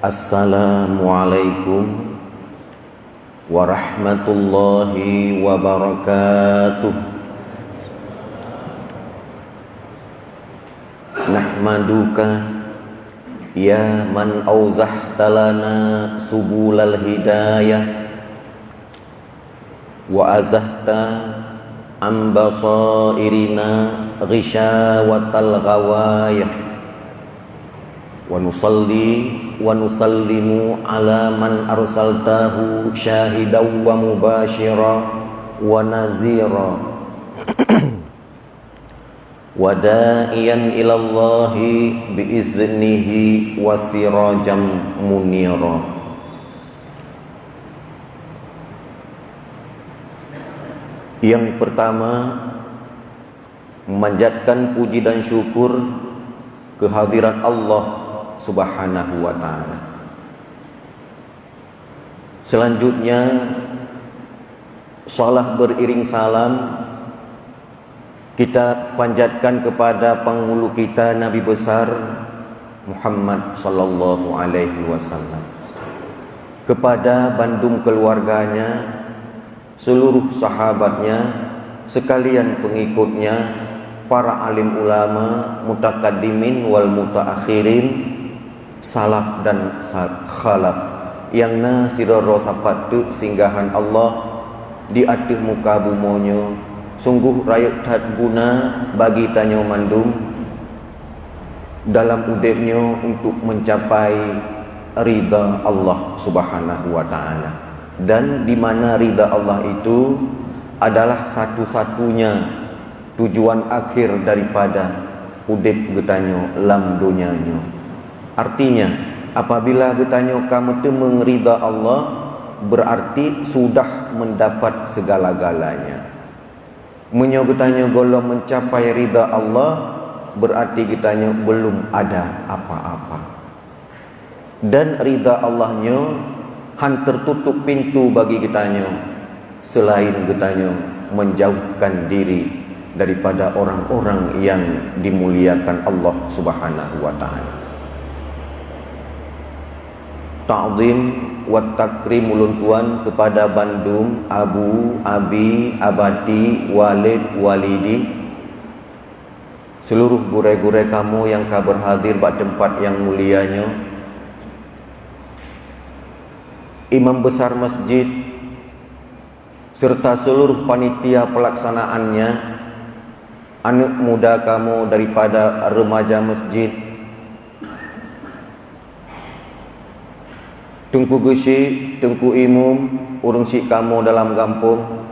Assalamualaikum warahmatullahi wabarakatuh. Nahmaduka ya man auzahta lana subulal hidayah wa azahta an basairina ghishawatal ghawayah wa nusalli wa nusallimu ala man arsaltahu syahidan wa mubashira wa nazira wa da'iyan ilallahi biiznihi wa sirajam munira. Yang pertama, memanjatkan puji dan syukur kehadirat Allah Subhanahu wa ta'ala. Selanjutnya, salat beriring salam kita panjatkan kepada penghulu kita, Nabi besar Muhammad sallallahu alaihi wasallam, kepada bandung keluarganya, seluruh sahabatnya, sekalian pengikutnya, para alim ulama, mutakaddimin wal mutaakhirin, salaf dan khalaf, yang nasiroro sapatu singgahan Allah di atas muka bumonyo. Sungguh rakyat tak guna bagi tanyo mandum dalam udepnyo untuk mencapai ridha Allah Subhanahu wa ta'ala. Dan di mana ridha Allah itu adalah satu-satunya tujuan akhir daripada udep getanyo lam dunianyo. Artinya, apabila getanyo kamu tu mengrida Allah, berarti sudah mendapat segala-galanya. Menyo getanyo golong mencapai ridha Allah, berarti getanyo belum ada apa-apa. Dan ridha Allahnyo han tertutup pintu bagi getanyo selain getanyo menjauhkan diri daripada orang-orang yang dimuliakan Allah Subhanahu wa ta'ala. Ta'zim wa takrim uluntuan kepada bandum abu, abi, abati, walid, walidi, seluruh gure-gure kamu yang ka berhadir pada tempat yang mulianya, imam besar masjid serta seluruh panitia pelaksanaannya, anak muda kamu daripada remaja masjid, Tungku Gesi, Tungku Imum, urung sik kamu dalam kampung,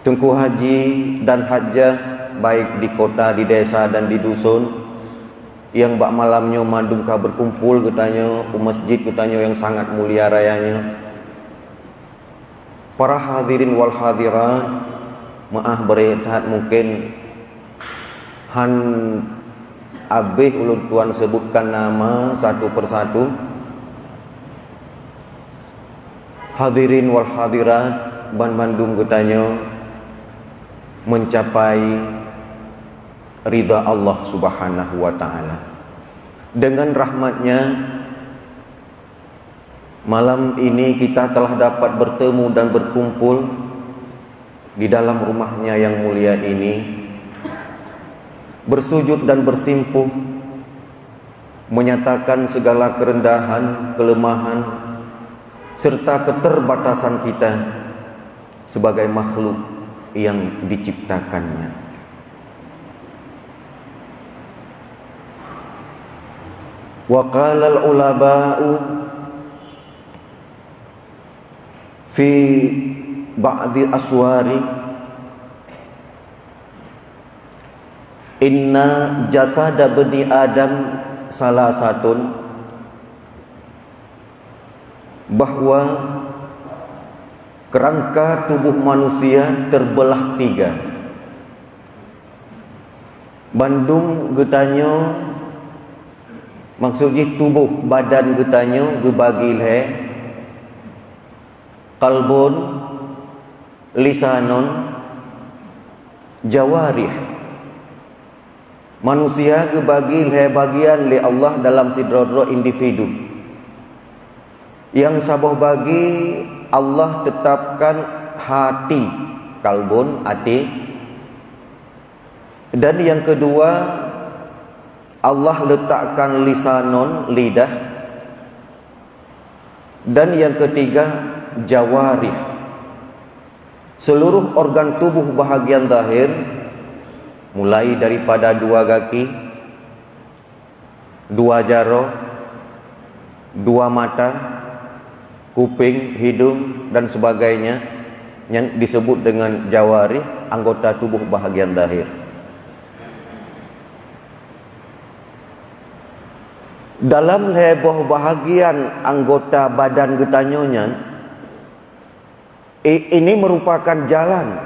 Tungku Haji dan Hajah, baik di kota, di desa dan di dusun, yang bak malamnya mandum ka berkumpul getanyo ke masjid getanyo yang sangat mulia rayanya. Para hadirin wal hadirat, maaf berehat mungkin han abih ulun tuan sebutkan nama satu persatu. Hadirin wal hadirat, bandung getanyo mencapai ridha Allah Subhanahu wa ta'ala. Dengan rahmatnya, malam ini kita telah dapat bertemu dan berkumpul di dalam rumahnya yang mulia ini, bersujud dan bersimpuh, menyatakan segala kerendahan, kelemahan, serta keterbatasan kita sebagai makhluk yang diciptakannya. Wa qala al-ulama'u fi ba'di aswari inna jasada bani Adam salah satun, bahwa kerangka tubuh manusia terbelah tiga. Bandung getanyo maksudnya tubuh badan getanyo gebagi le kalbun, lisanon, jawarih. Manusia kebagi bagian li Allah dalam sidro-dro individu. Yang sabah bagi Allah tetapkan hati, kalbun, hati. Dan yang kedua, Allah letakkan lisanon, lidah. Dan yang ketiga, jawarih. Seluruh organ tubuh bahagian zahir, mulai daripada 2 kaki, 2 jari, 2 mata, kuping, hidung dan sebagainya, yang disebut dengan jawarih, anggota tubuh bahagian zahir. Dalam heboh bahagian anggota badan getanyonya, ini merupakan jalan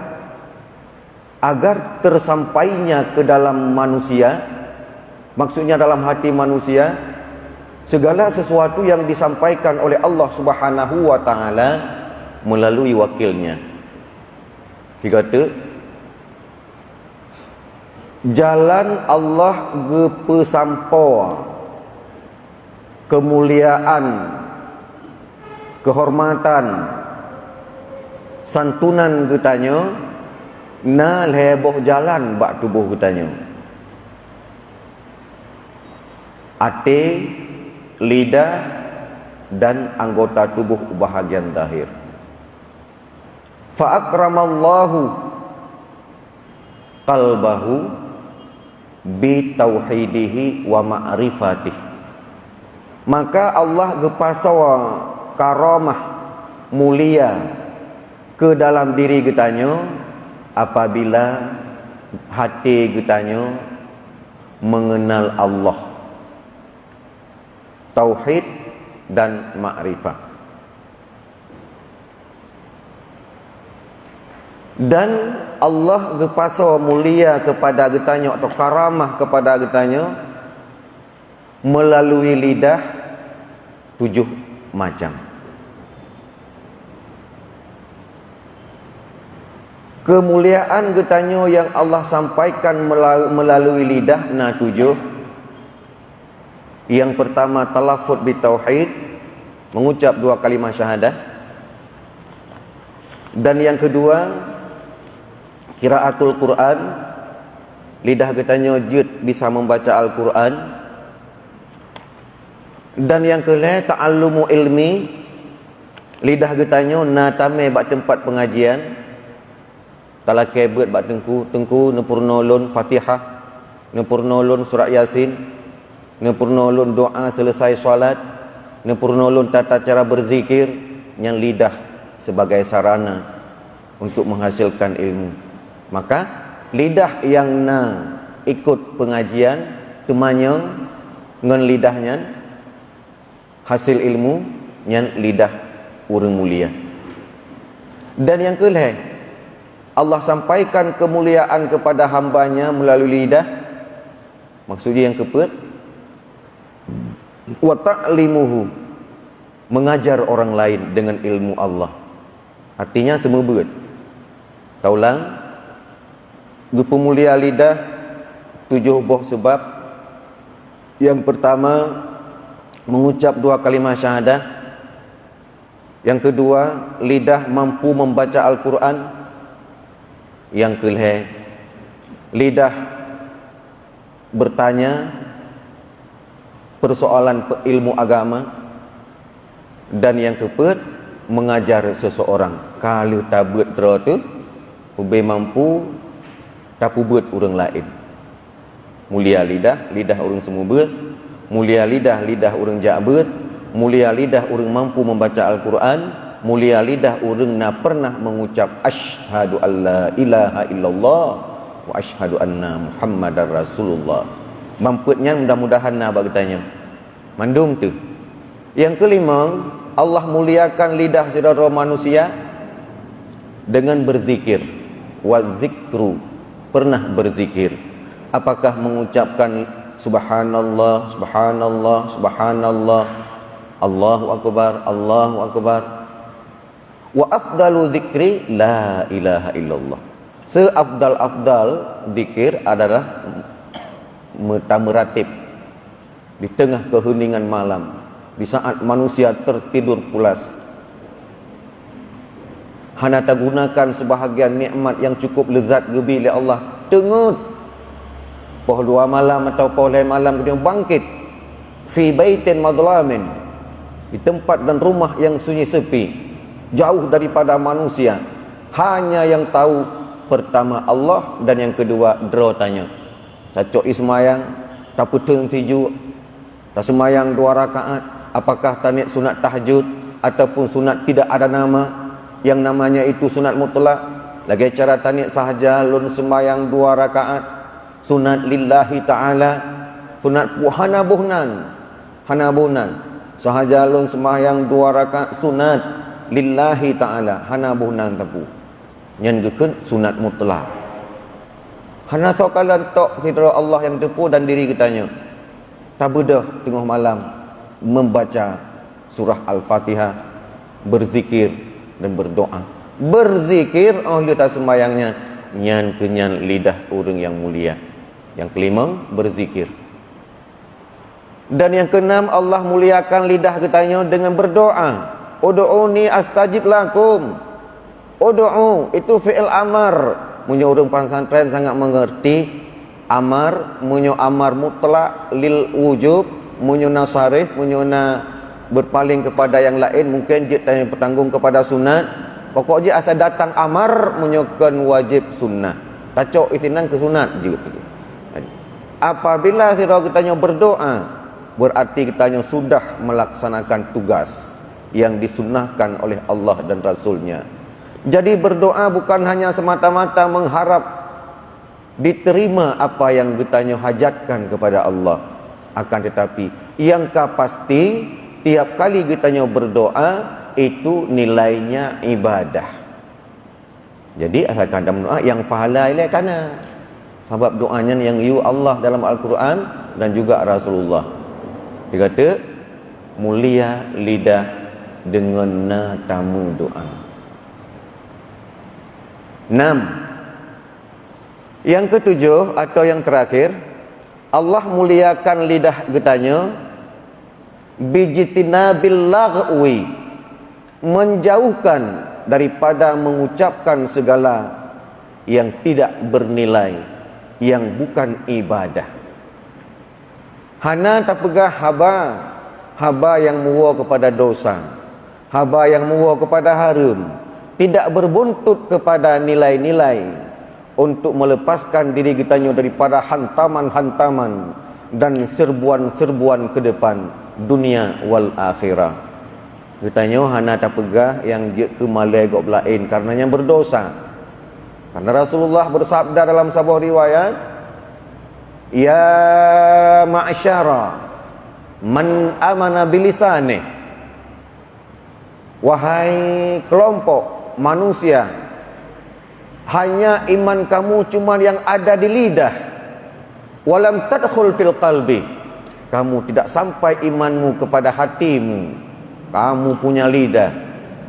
agar tersampainya ke dalam manusia, maksudnya dalam hati manusia, segala sesuatu yang disampaikan oleh Allah Subhanahu wa taala melalui wakilnya. Kata jalan Allah gepesampo kemuliaan, kehormatan, santunan getanyo na leboh jalan bak tubuh getanyo. Ate, lidah dan anggota tubuh bahagian zahir. Fa akramallahu qalbahu bi tauhidihi wa ma'rifatihi. Maka Allah gepasawa karamah mulia ke dalam diri getanyo apabila hati getanyo mengenal Allah, tauhid dan ma'rifah. Dan Allah gepasawa mulia kepada getanyo atau karamah kepada getanyo melalui lidah 7 macam. Kemuliaan getanyo yang Allah sampaikan melalui lidah na 7. Yang pertama, talaffuz bitauhid, mengucap 2 kalimah syahadah. Dan yang kedua, qiraatul Quran, lidah getanyo jud bisa membaca Al-Quran. Dan yang kelima, ta'allumu ilmi, lidah getanyo na tame bak tempat pengajian. Kalau kebet bak tengku nepurnolon Fatihah, nepurnolon surat Yasin, nepurnolon doa selesai solat, nepurnolon tata cara berzikir, yang lidah sebagai sarana untuk menghasilkan ilmu. Maka lidah yang na ikut pengajian temanyong ngan lidahnya hasil ilmu yang lidah urang mulia. Dan yang kelima, Allah sampaikan kemuliaan kepada hambanya melalui lidah. Maksudnya yang keempat, wa ta'limuhu, mengajar orang lain dengan ilmu Allah. Artinya semua berat. Taulang pemulia lidah 7 buah sebab. Yang pertama, mengucap 2 kalimah syahadah. Yang kedua, lidah mampu membaca Al-Quran. Yang kelima, lidah bertanya persoalan ilmu agama. Dan yang keempat, mengajar seseorang. Kalau tabut tu ube mampu tapubut orang lain. Mulia lidah, lidah orang semua ber. Mulia lidah, lidah orang jabut. Mulia lidah orang mampu membaca Al-Quran. Mulia lidah orang na pernah mengucap asyhadu alla ilaha illallah wa asyhadu anna muhammadar rasulullah. Mamputnya mudah-mudahan na bertanya mandum tu. Yang kelima, Allah muliakan lidah saudara manusia dengan berzikir. Wa zikru, pernah berzikir. Apakah mengucapkan subhanallah, subhanallah, subhanallah, Allahu akbar, Allahu akbar. Wa afdalu dzikri la ilaha illallah. Seafdal-afdal zikir adalah meratib di tengah keheningan malam, di saat manusia tertidur pulas. Hana tak gunakan sebahagian nikmat yang cukup lezat gebi oleh Allah. Tengut poh 2 malam atau poh lain malam kita bangkit fi baitin madlamin, di tempat dan rumah yang sunyi sepi, jauh daripada manusia. Hanya yang tahu pertama Allah, dan yang kedua dro tanya. Cacok ismayang tak peteng tiju, tak semayang 2 rakaat, apakah tanit sunat tahajud ataupun sunat tidak ada nama, yang namanya itu sunat mutlak. Lagi cara tanit sahaja lun semayang 2 rakaat, sunat lillahi ta'ala, sunat hanabuhnan sahaja lun semayang 2 rakaat sunat lillahi ta'ala, hanabuhnan tapu nyan geken sunat mutlak. Hana sokalan tok kita Allah yang tepu dan diri kitanya tak bedah tengah malam membaca surah Al-Fatihah, berzikir dan berdoa. Berzikir oleh tak sembayangnya nyan kenyan lidah orang yang mulia. Yang kelima, berzikir. Dan yang keenam, Allah muliakan lidah kitanya dengan berdoa. Ud'uni astajib lakum. Ud'u itu fi'il amar. Munyo orang pesantren sangat mengerti. Amar, munyo amar mutlak lil wujub, munyo nasarif, munyo na berpaling kepada yang lain, mungkin dia tanya bertanggung kepada sunat. Pokok je asal datang amar menyokan wajib sunnah. Tacok itinan ke sunat je. Apabila kita berdoa, berarti kita sudah melaksanakan tugas yang disunnahkan oleh Allah dan Rasulnya. Jadi berdoa bukan hanya semata-mata mengharap diterima apa yang kita hajatkan kepada Allah, akan tetapi yang pasti tiap kali kita berdoa itu nilainya ibadah. Jadi asalkan dalam doa yang fahala ile kana. Sebab doanya yang Allah dalam Al-Quran dan juga Rasulullah. Dia kata mulia lidah dengan natamu doa. 6. Yang ketujuh atau yang terakhir, Allah muliakan lidah getanya bijtinabil laghwi, menjauhkan daripada mengucapkan segala yang tidak bernilai, yang bukan ibadah. Hana tak pegah haba yang muwa kepada dosa, haba yang muwa kepada haram, tidak berbuntut kepada nilai-nilai untuk melepaskan diri kitanya daripada hantaman-hantaman dan serbuan-serbuan ke depan dunia wal akhirah. Kitanya hana tak pegah yang je ke malai gok lain karenanya berdosa. Karena Rasulullah bersabda dalam sebuah riwayat, ya ma'syara man amana bilisane, wahai kelompok manusia, hanya iman kamu cuma yang ada di lidah, walam tadkhul fil qalbi, kamu tidak sampai imanmu kepada hatimu. Kamu punya lidah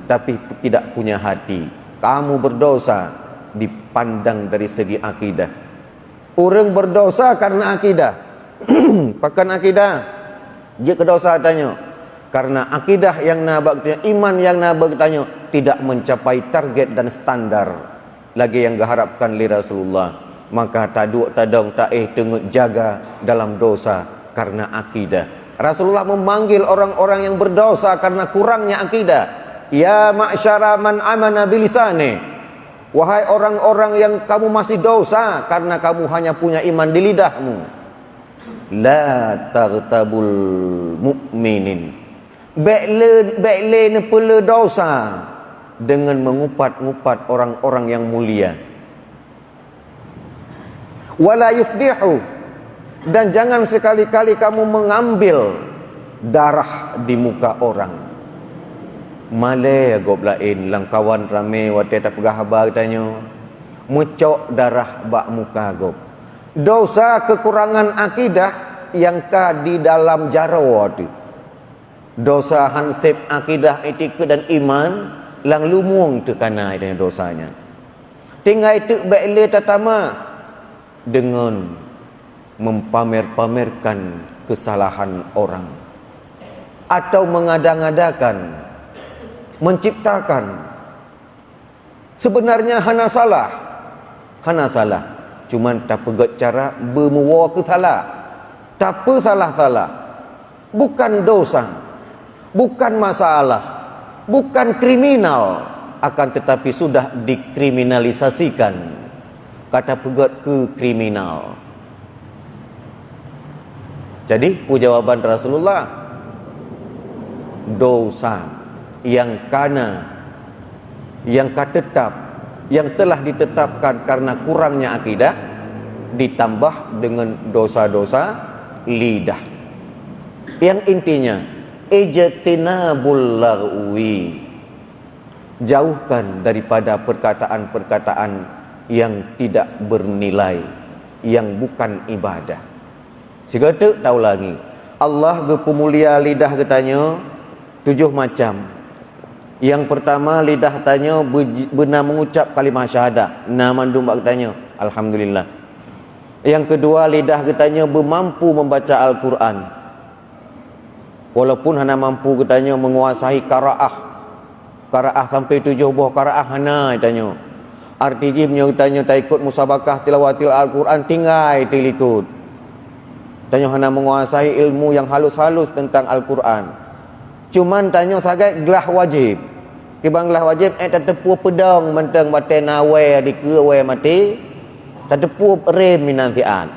tapi tidak punya hati. Kamu berdosa dipandang dari segi akidah. Orang berdosa karena akidah. Pakan akidah dia kedosa tanya karena akidah yang nabak tanya, iman yang nabak tanya tidak mencapai target dan standar lagi yang diharapkan li Rasulullah, maka taduk tadong tengok jaga dalam dosa karena akidah. Rasulullah memanggil orang-orang yang berdosa karena kurangnya akidah. Ya ma'syara man amana bilisane, wahai orang-orang yang kamu masih dosa karena kamu hanya punya iman di lidahmu. La taghtabul mu'minin, bekle ne pula dosa dengan mengupat-ngupat orang-orang yang mulia. Wala yufdihu, dan jangan sekali-kali kamu mengambil darah di muka orang. Malay gob lain lang kawan rame wate tak pegah habar tanya mucok darah bak muka gob. Dosa kekurangan akidah yang ka di dalam jarawa tu. Dosa hansip akidah, etika dan iman lang lumung tu kana dengan dosanya. Tinggal itu bekle tatama dengan Mempamer-pamerkan kesalahan orang, atau mengada-ngadakan, menciptakan. Sebenarnya hana salah, cuman tak pegat cara bermuwa ke salah. Tak apa salah-salah, bukan dosa, bukan masalah, bukan kriminal, akan tetapi sudah dikriminalisasikan. Kata pegat ke kriminal. Jadi jawaban Rasulullah, dosa yang kana, yang tetap, yang telah ditetapkan karena kurangnya akidah, ditambah dengan dosa-dosa lidah. Yang intinya ijtinabul lagwi, jauhkan daripada perkataan-perkataan yang tidak bernilai, yang bukan ibadah. Segera tahu lagi, Allah berpemulia lidah katanya 7 macam. Yang pertama, lidah tanya benar mengucap kalimah syahadah, namandum bak katanya alhamdulillah. Yang kedua, lidah katanya bermampu membaca Al-Quran, walaupun hana mampu katanya menguasai qiraah sampai 7 buah qiraah hana katanya. Artinya katanya tak ikut musabakah tilawatil Al-Quran, tinggal tilikut. Tanya hana menguasai ilmu yang halus-halus tentang Al-Quran. Cuman tanya sangat gelah wajib. Kibang gelah wajib tak tepu pedang mentang baten awe di ke awe mati. Tak tepu rem minantian.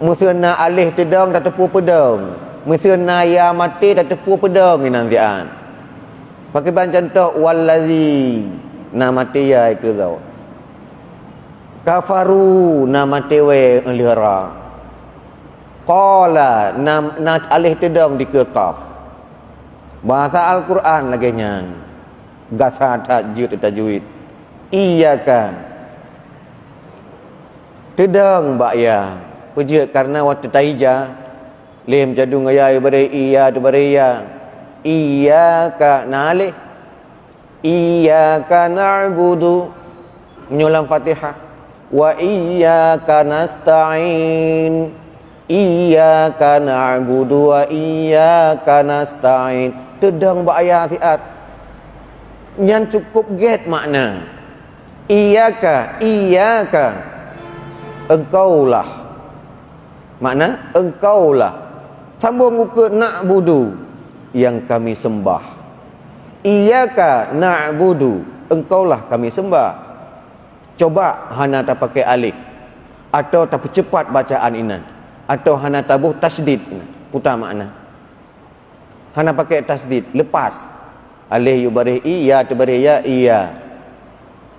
Musana alih tedang tak tepu pedang. Musana ya mati tak tepu pedang minantian. Pakai ban contoh wallazi na mati ya ke tau. Kafaru na mati we elira. Qala na alih tedang di ke kaf. Bahasa Al-Quran lagi nyang gasa tajwid. Iyaka tedang mbak ya pejut karena waktu tahija lem jadung ayai bare iya tu bare ya. Iyaka nalih iyaka na'budu menyulam Fatihah wa iyaka nasta'in. Iyyaka na'budu wa iyyaka nasta'in. Tedang ba'aya fiat. Yang cukup get makna. Iyyaka engkaulah. Makna engkaulah. Sambung muka na'budu, yang kami sembah. Iyyaka na'budu, engkaulah kami sembah. Coba hana tak pakai alif, atau tak percepat bacaan inan, atau hana tabuh tasdid, putar makna. Hana pakai tasdid, lepas alih yubarih iya tubarih ya iya.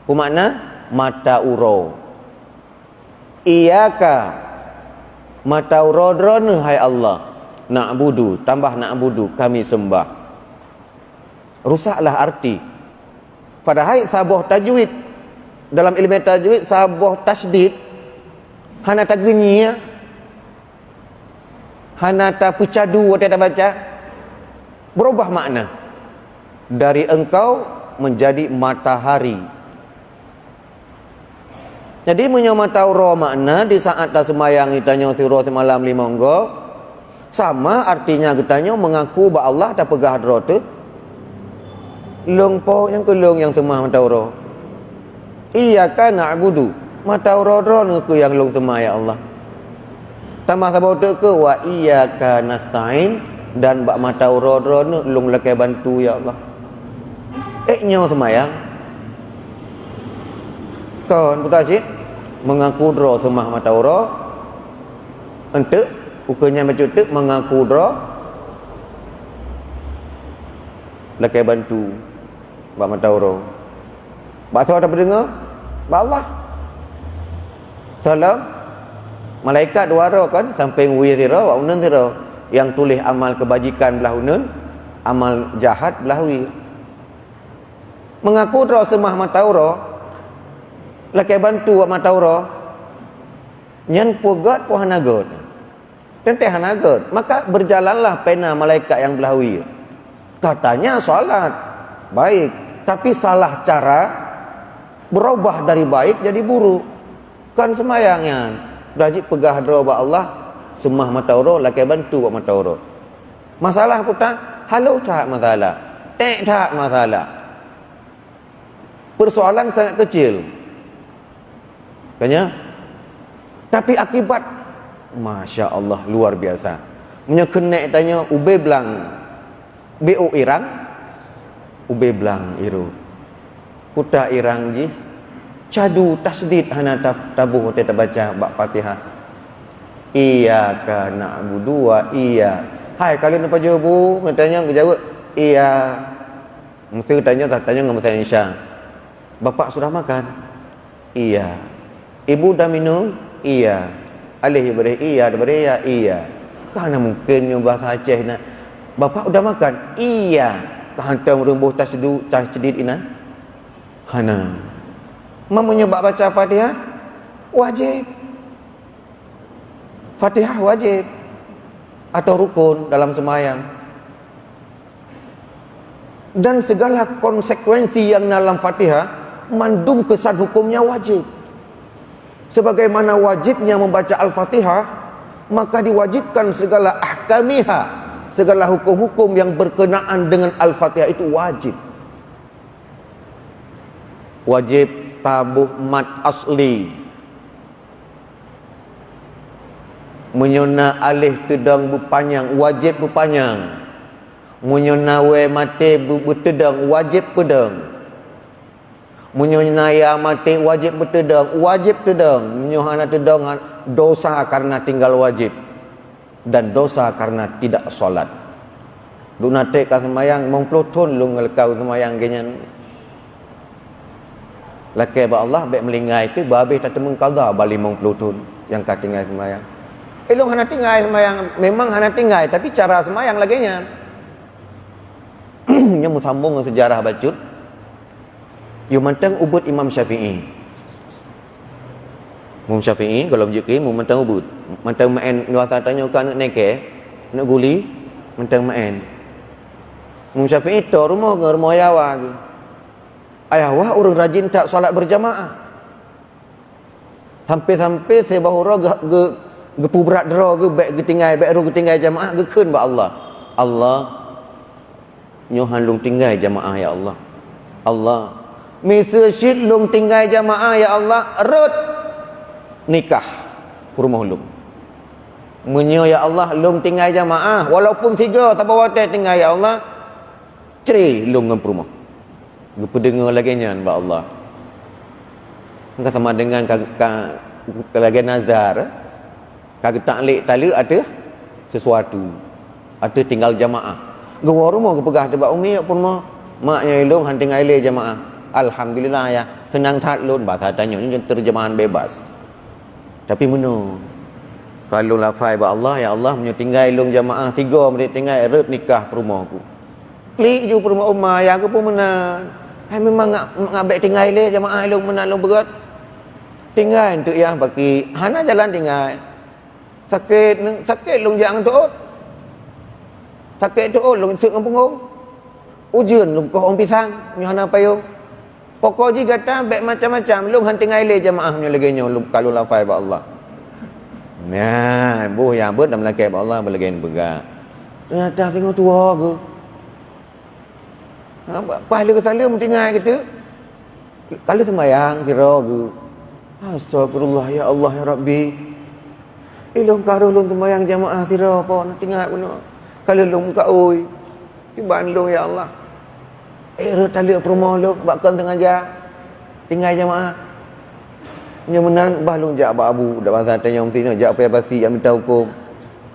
Pu makna mata uro. Iyaka mata uro drone hai Allah. Na'budu tambah na'budu kami sembah. Rusaklah arti. Padahal sabuh tajwid, dalam ilmu tajwid sabuh tasdid hana tagniya, hana ta pecadu atau baca, berubah makna dari engkau menjadi matahari. Jadi menyamata ro makna di saat ta semayang itanya tiro semalam 5 engko sama artinya getanya mengaku bahwa Allah tak pegah ro tu long po yang kelong yang semah mata ro. Iyyaka na'budu mata ro ku yang long semah ya Allah. Tambah sabau tu ke wa iyyaka nasta'in, dan bak mata ro nu long lakai bantu ya Allah. Nyaw semayang kon putar cik mengaku dro semah mata ro ente ukanya mencutuk mengaku dro lakai bantu bak mata ro. Bak tahu ada pendengar bak Allah salam malaikat dua roh kan samping wira wa unun tira yang tulis amal kebajikan belah unun, amal jahat belah wi. Mengaku roh semah matauro lakai bantu wa matauro nyan pugat pu hanagot tenteh hanagot, maka berjalanlah pena malaikat yang belah wi. Katanya salat baik, tapi salah cara, berubah dari baik jadi buruk. Kan semayangnya Dajik pegah dro ba Allah, semah mata oro lakai bantu buat mata oro. Masalah putar, halau tak masalah. Tak masalah. Persoalan sangat kecil. Kanya? Tapi akibat Masya Allah luar biasa. Punya kenek tanya ube belang BO irang, ube belang iru. Putar irang ji, cadu tasdid hana tabuh kita baca bak Fatihah. Iyyaka na'budu wa iya. Hai kalian apa jawab bu? Tanya jawab iya. Mesti tanya dengan bahasa Indonesia. Bapak sudah makan? Iya. Ibu dah minum? Iya. Alih ibadah iya, daripada iya, iya. Karena mungkin yang bahasa Aceh nak. Bapak sudah makan? Iya. Kehantam rembuh tasdid inan? Hana. Mamanya baca Fatihah? Wajib. Fatihah wajib. Atau rukun dalam sembahyang. Dan segala konsekuensi yang dalam Fatihah mandum kesan hukumnya wajib. Sebagaimana wajibnya membaca Al-Fatihah, maka diwajibkan segala ahkamiha, segala hukum-hukum yang berkenaan dengan Al-Fatihah itu wajib. Wajib tabuh mat asli, menyona alih tedang berpanjang, wajib berpanjang. Menyona we mati bertedang, wajib pedang. Menyona ya mati wajib bertedang, wajib tedang. Menyona tedang dosa karena tinggal wajib dan dosa karena tidak solat. Lu nate ka semayang mong plutun lu ngelkau semayang genyan. Lakai ba Allah baik melingai tu babih tak temung qada bali mong plutun yang ka tinggal semayang. Elong hana tinggal semayang, memang hana tinggal tapi cara semayang laginya. Nya musambung dengan sejarah bacut. Yu mantang ubud Imam Syafi'i. Imam Syafi'i kalau menjeki mu mantang ubud. Mantang main nuasa tanya kan nak neke, nak guli, mantang main. Imam Syafi'i tu rumah ke rumah ayawa ke. Ayawa orang rajin tak solat berjamaah. Sampai-sampai saya bahura gepu berat dera ke baik ketinggai baik ru ketinggai jamaah ke keun ba Allah. Allah nyohan lung tinggal jamaah ya Allah. Allah misa syid lung tinggal jamaah ya Allah, rut nikah rumah lung. Menyo ya Allah lung tinggal jamaah walaupun 3 tak bawa tinggal ya Allah, ceri lung ngam rumah. Gepedengar lagi nyan ba Allah. Engka sama dengan lagi nazar, kagak taklik tali ada sesuatu. Ada tinggal jamaah. Gua rumah ke pegah tebak umi pun maknya ilung hanting aile jamaah. Alhamdulillah ya, senang tat lun bahasa tanya ni terjemahan bebas. Tapi meno kalau lafai ba Allah ya Allah menyo tinggal ilung jamaah 3 menit tinggal erep nikah rumah aku. Klik ju rumah umma yang aku pun menan. Hai memang ngabek tinggal aile jamaah ilung menan lu berat. Tinggal untuk yang bagi hana jalan tinggal. Sakit lung jang tu. Sakit tu lung suk ngam punggung. Ujian lung ko ong pisang nyana payung. Pokok ji kata baik macam-macam lung hanting aile jamaah nya lagi nya lung kalau lafai ba Allah. Nah, bu yang ber dalam lakai ba Allah belagi bega. Ternyata tengok tua ke. Pahala ke salah mentinggal kita. Kalau sembahyang kira ke. Astagfirullah ya Allah ya Rabbi. Ilung karo lung sembahyang jamaah tira apa nak tinggal guna. Kalau lung ka oi. Tiban lung ya Allah. Tali perumah lu bakal tengah jah. Tinggal jamaah. Nya menan bah lung jak ba abu dak bahasa tanya umti jak apa basi yang minta hukum.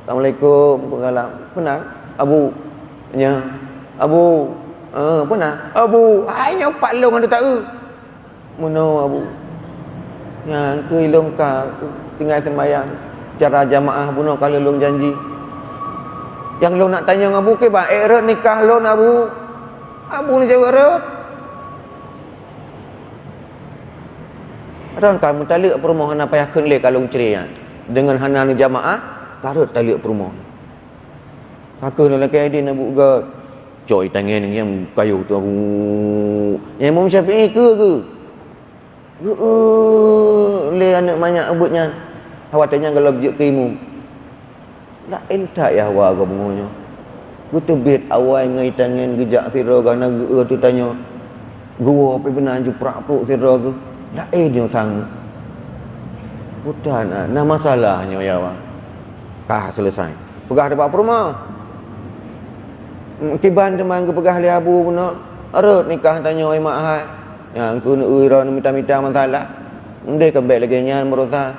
Assalamualaikum pengalam. Benar abu nya abu benar abu ai nya pak lung ada tak Mono abu. Yang ke ilung ka tinggal sembahyang cara jamaah buno kalau lung janji. Yang lung nak tanya dengan abu ke ba eret nikah lung abu. Abu ni jawab eret. Ran kan mutalik perumahan apa yang kenle kalau ceria dengan hana ni jamaah karut talik perumahan. Kakak nak laki idin abu ke coy tangan yang kayu tu abu. Yang Imam Syafi'i ke le anak banyak abutnya. Hawatanya kalau bjuk kimu. Tak entak ya hawa ke bungonya. Gutubit awal ngai tangan gejak sira kana tu tanya. Gua apa benar ju prak-pruk sira ke? Tak dia sang. Bukan nah masalahnya ya wa. Kah selesai. Pegah depan rumah. Kiban teman ke pegah li abu pun arut nikah tanya ai mak hai. Yang ku ira minta-minta masalah. Ndai kembali lagi nyan merosa.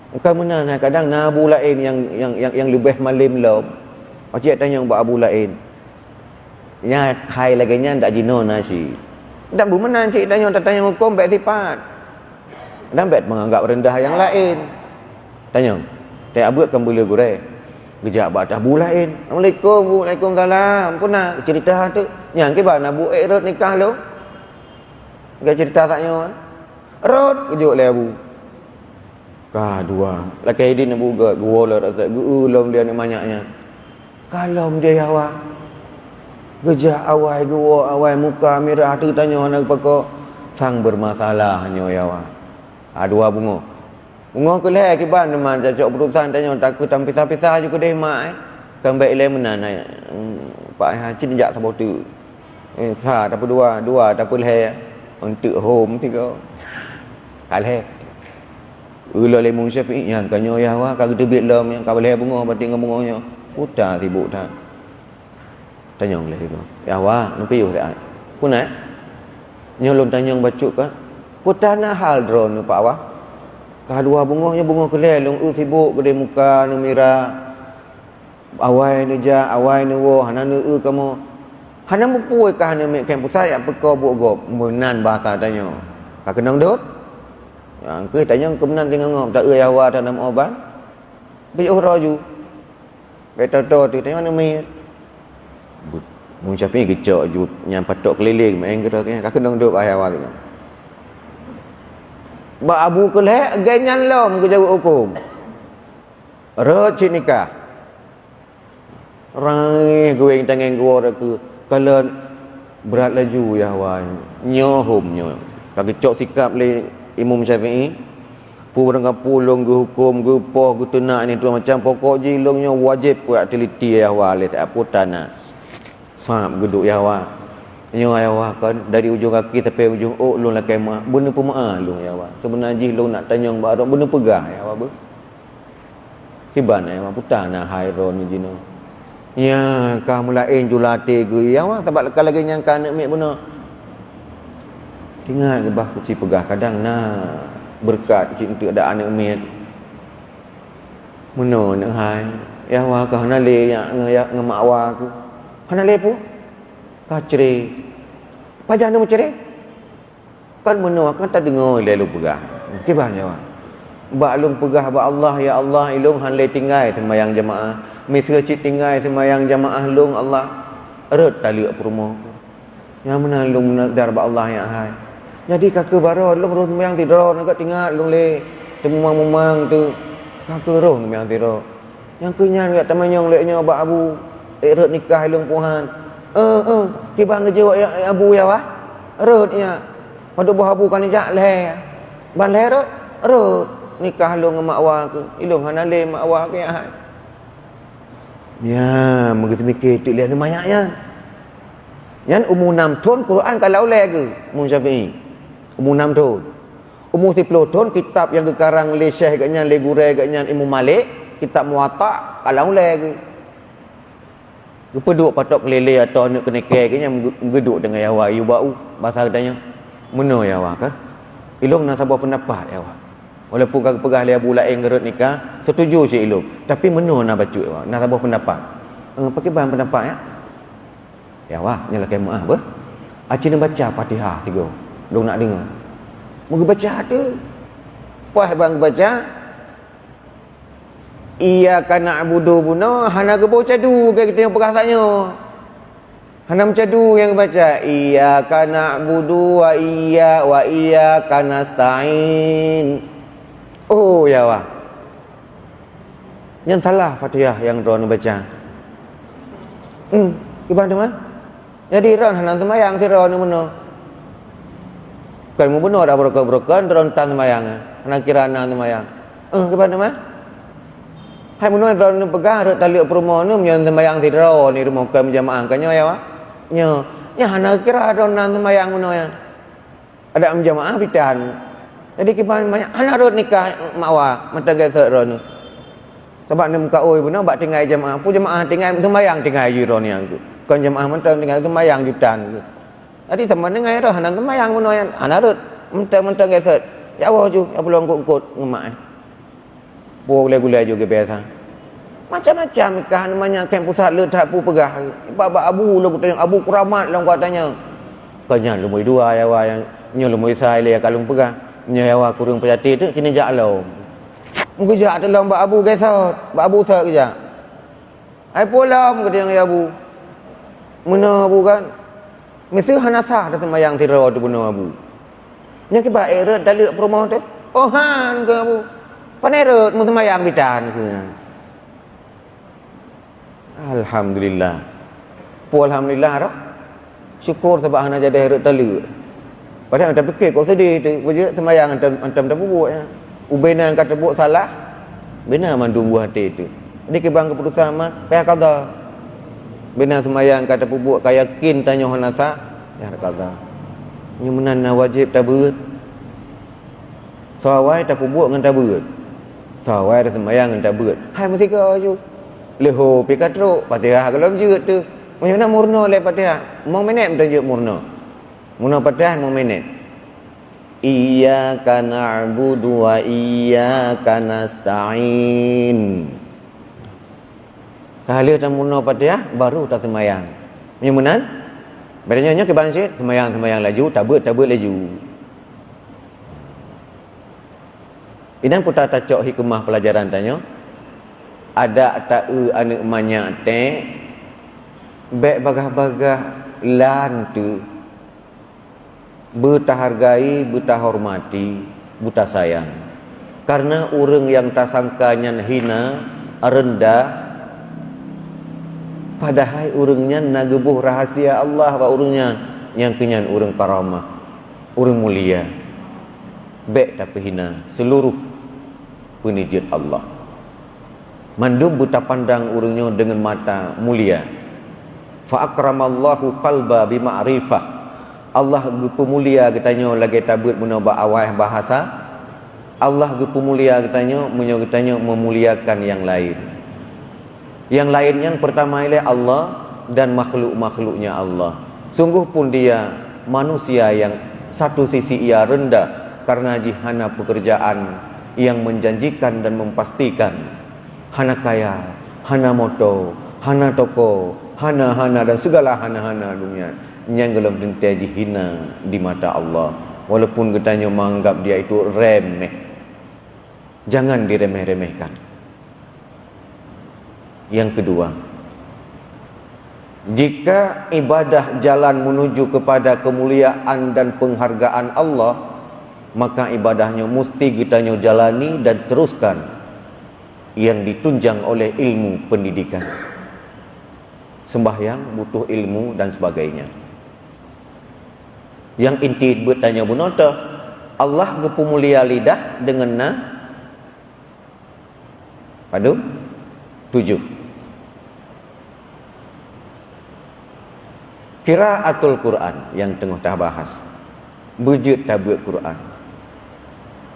Bukan benar kadang nabu lain yang lebih malim lom. Pakcik tanya buat abu lain. Ya hai lagi nyan tak jino nasi. Dan bu menan cik tanya hukum baik sifat. Dan baik menganggap rendah yang lain. Tanya. Tak abut kan boleh gure. Gejak batas bu lain. Assalamualaikum bu, waalaikumsalam. Puna cerita tu. Yang ke ba nabu rot nikah lo. Gak cerita taknya. Rot kejuk le abu. Kah dua. Laki ini nabu gua lah tak ulum dia ni banyaknya. Kalau dia awak gejak awai gua awai muka merah tu tanya nak pokok sang bermasalahnya ya awak. Dua bunga. Bunga ke leh kiban teman cocok perusahaan tanya takut tam pisah-pisah juga deh mak. Kembali le menan Pak Haji jak sabot tu. Sa tapi dua tapi leh untuk home tiga. Kaleh. Ulah le mung Syafi'i yang kanyo ya wa ka gedebit lom yang ka boleh bunga bating bunganya. Putar sibuk tak. Tanya le tu. Ya wa nu piu tak. Punat. Nyolong tanya bacuk kan. Putar na hal drone Pak wa. Ka dua bunganya bunga keleh long sibuk gede muka nu mira. Awai nu ja awai nu wo hanan nu kamu. Hanan mupui ka hanan mek kem pusai apa ko bu gop menan bahasa tanya. Ka kenang dot. Yang ke tanya kemenan tinggal ngom tak euy awak tanam obat. Bi uraju. Beto tu tanya mana mi. Mun Syafi'i gecok ju nyam patok keliling main kira ka kenang dot ayah awak tu. Ba abu keleh ganyan lom ke jawab hukum. Rot nikah. Rai gue tangan gua ke kalau berat laju ya wan nyohum nyo. Ka gecok sikap le Imam Syafi'i pu dengan pulung ke hukum ke poh ke tunak ni tu macam pokok jilungnya wajib ku teliti ya wa le tak apa tanah. Faham geduk ya wa. Nyo ya wa kan dari ujung kaki sampai ujung long la kemah benda pemaah long ya wa. Sebenarnya long nak tanya ba benda pegah ya wa be. Kiban ya wa putan nah hairon ni jino. Ya ka mulain julate ke ya wa sebab lagi yang kan nak mek benar. Ingat ke bah kuci pegah kadang nak berkat cinta ada anak mit. Meno nak hai. Ya wa ka hana le ya ngemak wa ku. Hana le pu. Ka cere. Pajan mu cere. Kan meno kan tak dengar le lu pegah. Kiban ya wa. Ba lung pegah ba Allah ya Allah ilung han le tinggai sembahyang jemaah. Misra cik tinggai sembahyang jemaah lung Allah. Erut taliak perumo. Yang mana lung nazar ba Allah ya hai. Jadi kakak baru long roh sembahyang tidur nak tinggal long le temang-memang tu kakak roh sembahyang tidur. Yang kenyan kat tamanyong leknya ba abu erut nikah long puhan. Tibang ngejawab ya abu ya wah. Erut ya. Padu bah abu kan jak le. Ban le erut nikah long mak wa ke. Ilung hana le mak wa ke ya. Ya, begitu mikir tu lihat banyaknya. Yan umur 6 tahun Quran kalau le ke Mun Syafi'i. Umur 6 tahun. Umur 10 tahun kitab yang kekarang le Syekh katnya le Gure katnya Imam Malik, kitab Muwatta kalau le ke. Gepeduk patok kelele atau nak kena ke katnya geduk dengan yawa yu bau bahasa katanya. Meno yawa kan? Ilung nak sabar pendapat yawa. Walaupun kau pegah le abu lain gerut nikah, setuju je ilung. Tapi meno nak baca yawa, nak sabar pendapat. Pakai bahan pendapat ya. Yawa, nyala kemah apa? Acina baca Fatihah 3. Dong nak dengar. Moga baca tu. Puas bang baca. Iyyaka na'budu buna hana ke baca du ke kita yang pegah tanya. Hana macadu yang baca iyyaka na'budu wa iyyaka nasta'in. Oh ya wah. Yang salah Fatihah yang ron baca. Gimana teman? Jadi ron hana sembahyang ti ron mana? Kan mu benar dah brokan-brokan rontan sembahyang. Nak kira anak sembahyang. kepada mana? Hai menoi ron pegah rek tali promo ni menyo sembayang tidro ni rumah ke jamaah kanyo ya wa. Nyo, nya hana kira ron nan sembayang menoi. Ada jamaah pitan. Jadi kiban banyak hana ron nikah mawa mata gasa ron. Sebab ni muka oi pun bak tinggal jamaah. Pu jamaah tinggal sembayang tinggal ji ron yang tu. Kon jamaah mata tinggal sembayang jutan tu. Jadi teman dengan ron hana sembayang menoi hana ron mata gasa. Ya Allah ju, ya belum kut ngemak. Boleh-boleh juga biasa. Macam-macam nikah namanya kan pusat letak pu pegah. Bab abu lu kata abu keramat lang katanya. Kanya lumui dua ya wa yang nyo lumui sai le kalung pegah. Nyo ya wa kurung pejati tu kini jak lo. Mungkin jak dalam bab abu gesot, bab abu sak kerja. Ai pulang kata yang abu. Mana abu kan? Mesti hanasah dah sembayang tiro tu bunuh abu. Nya ke baik red dalek promo tu. Oh han ke abu. Panerut mu sembahyang bitan ke. Alhamdulillah. Pu alhamdulillah dah. Syukur sebab hana jadi herut tali. Padahal tak fikir kau sedih tu, wajib sembahyang antam tak buat ya. Ubena yang kata buat salah, bina mandung buah hati tu. Jadi kebang keputusan mah payah qada. Bina sembahyang kata buat kaya yakin tanya hanasa, ya qada. Nya menan wajib tak beut. Sawai tak buat dengan tak beut. Sawai dah sembahyang dengan tak beut. Hai mesti kau ju. Leho pikatro Fatihah kalau jut tu. Macam mana murno le Fatihah? Mau minit betul jut murno. Murno Fatihah mau minit. Iyyaka na'budu wa iyyaka nasta'in. Kalau tak murno Fatihah baru tak sembahyang. Macam mana? Bedanya ke bangsit sembahyang laju, tak beut laju. Idan putar tacok hikmah pelajaran tanya. Ada tak anak manyak te baik bagah-bagah lan tu berhargai, berhormati, buta sayang. Karena orang yang tak sangkanya hina, rendah, padahal orangnya nagebuh rahasia Allah wa orangnya yang kenyan orang karamah, orang mulia. Baik tak hina seluruh penijit Allah. Mandum buta pandang urungnya dengan mata mulia. Fa akramallahu qalba bi ma'rifah. Allah gepu mulia katanya lagi tabut guna awal bahasa. Allah gepu mulia katanya memuliakan yang lain. Yang lainnya yang pertama ialah Allah dan makhluk-makhluknya Allah. Sungguh pun dia manusia yang satu sisi ia rendah karena jihana pekerjaan yang menjanjikan dan memastikan. Hana kaya, hana moto, hana toko, hana dan segala hana dunia yang dalam denti hina di mata Allah. Walaupun katanya menganggap dia itu remeh, jangan diremeh-remehkan. Yang kedua, jika ibadah jalan menuju kepada kemuliaan dan penghargaan Allah, maka ibadahnya mesti kitanya jalani dan teruskan yang ditunjang oleh ilmu pendidikan. Sembahyang butuh ilmu dan sebagainya. Yang inti bertanya bunota, Allah gepu mulia lidah dengan padu 7. Qiraatul Quran yang tengah dah bahas. Bejut tabut Quran.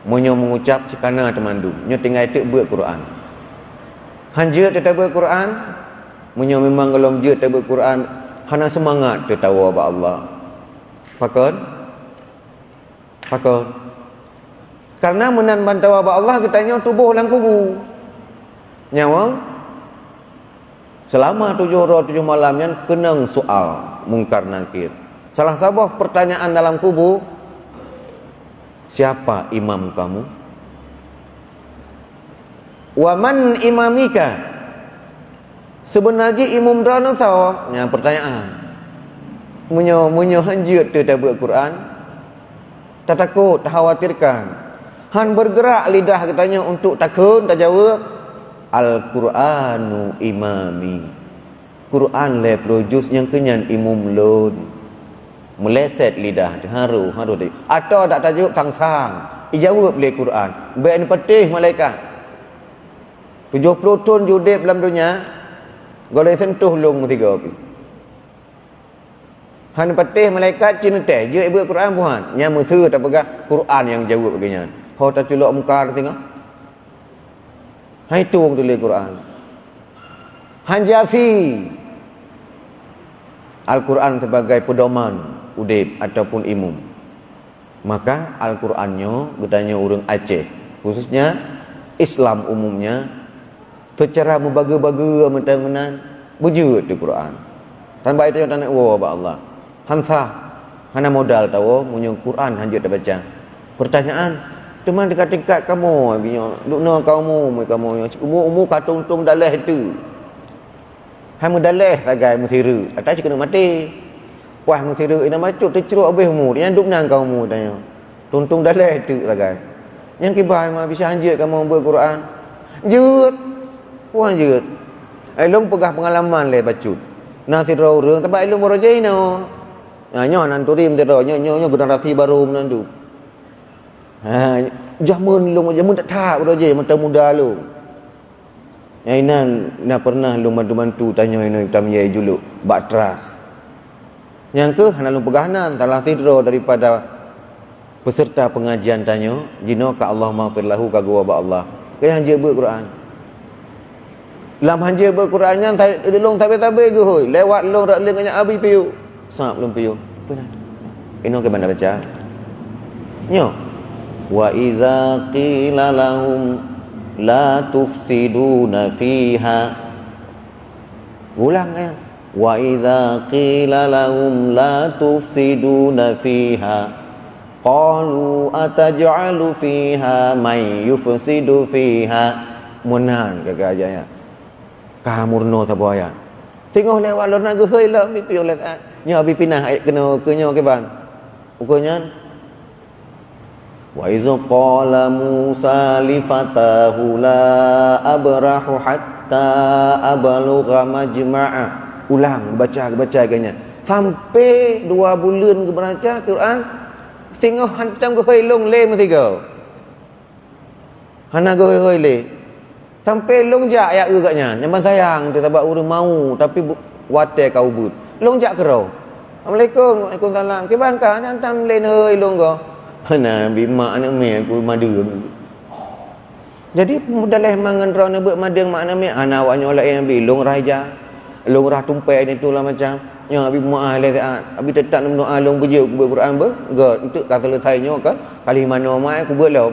Munyo mengucap sekana temandu, nyo tinggal tik buat Quran. Hanjut tetabut Quran, munyo memang kalau menjut tetabut Quran, hana semangat tertawa ba Allah. Fakon? Karena menan bantawa ba Allah katanya tubuh lang kubu. Nyawang selama 7 hari 7 malamnya kenang soal mungkar nakir. Salah satu pertanyaan dalam kubu, siapa imam kamu? Wa man imamika? Sebenarnya imam dana saw? Yang pertanyaan. Munyo hanjut tu tabut Quran. Tak takut, tak khawatirkan. Han bergerak lidah katanya untuk takut, tak jawab. Al-Quranu imami. Quran le produce yang kenyan imam lon. Meleset lidah haru tadi. Atau tak tajuk sang-sang. Ijawab le Quran. Baik ni petih malaikat. 70 tahun judip dalam dunia, golek sentuh long tiga api. Han patih malaikat cina teh, je ibu Quran puan. Nya musuh tak pegang Quran yang jawab begini. Ho tak culok muka tengok. Hai tu wong tulis Quran. Han Jafi. Al-Quran sebagai pedoman udip ataupun imum. Maka Al-Qurannya getanya urang Aceh, khususnya Islam umumnya secara membaga-baga menang-menang bujut di Quran. Tanpa itu yang tak nak Allah. Hamsah hana modal tahu munyo Quran hanjut dah baca. Pertanyaan, teman dekat-dekat kamu binyo, dukno kamu umur katung-tung dalah itu. Hamu dalah sagai musiru, atas kena mati. Wah musiru ina macuk terceruk habis umur, yang duk nang kamu tanya. Tuntung dalah itu sagai. Yang kibar mah bisa hanjut kamu berquran. Jut. Wah jut. Elong pegah pengalaman le bacut. Nasi rau-rau tempat elong merojai no. Nyo nan turim te nyo generasi baru menandu. Jamun tak tak merojai mata muda lu. Yang ina pernah lu mantu tanya ino hitam ye juluk bak teras. Yang ke hana lu pegahanan talah tidro daripada peserta pengajian tanya jino ka Allah maghfir lahu ka gua ba Allah. Ke hanje Quran. Lam hanje Qurannya long tabe-tabe ke hoi. Lewat long rak leng nya abi piu. Sap long piu. Benar. Ino ke mana baca? Nyo. Wa idza qila lahum la tufsiduna fiha. Ulang kan? Wa idza qila lahum la tufsiduna fiha qalu ataj'alu fiha may yufsidu fiha. Munan gagajaya. Kamurno taboya. Tengok lewat lo nak gehoi lah pipi oleh nya abi pinah kena kenyo ke ban. Ukurnya wa iza qala Musa li fatahu la abrahu hatta ablugha majma'a. Ulang baca kanya. Sampai 2 bulan ke baca Quran tengok hantam ke hoilong le metiga. Hana ke hoi le. Sampai long jak ya agaknya. Nyamban sayang dia tak urang mau tapi wate kau but. Long jak kerau. Assalamualaikum, Waalaikumsalam. Kiban ka hantam len hoi long ko. Hana bima anak me aku madeng. Jadi dalah mangan rona beuk madeng makna me ana awaknya oleh yang bilong raja. Long rah tumpai ni tu lah macam. Nya abi muah le abi tetap nak doa long beje ku Quran be. Gak untuk kata selesainya kan kali mana mai aku buat lah.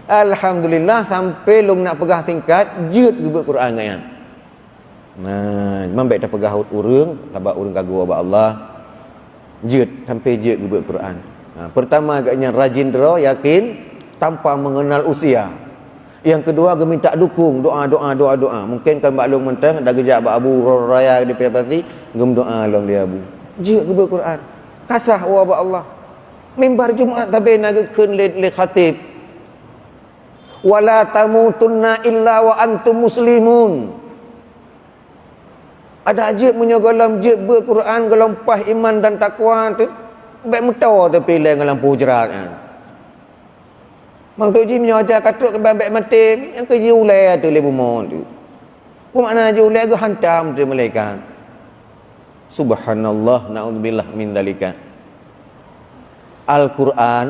Alhamdulillah sampai long nak pegah tingkat jeut ku Quran kan. Nah, memang baik dah pegah urang, tabak urang kagum ba Allah. Jeut sampai jeut ku Quran. Pertama agaknya rajin dero yakin tanpa mengenal usia. Yang kedua dia minta dukung doa. Mungkin kan baklong mentang dah gejak bak Abu Raya di pasti gem doa long dia Abu. Je ke Quran. Kasah wa ba Allah. Mimbar Jumaat tabe nagekeun le khatib. Wala tamutunna illa wa antum muslimun. Ada ajib menyogalam je Quran gelompah iman dan takwa tu. Baik mutawar tu pilih dengan lampu jerat kan. Mak tu ji menyoja katuk ke baik mati yang ke ji ulai tu le bumon tu. Apa makna ji ulai ke hantam tu malaikat. Subhanallah naudzubillah min dzalika. Al-Quran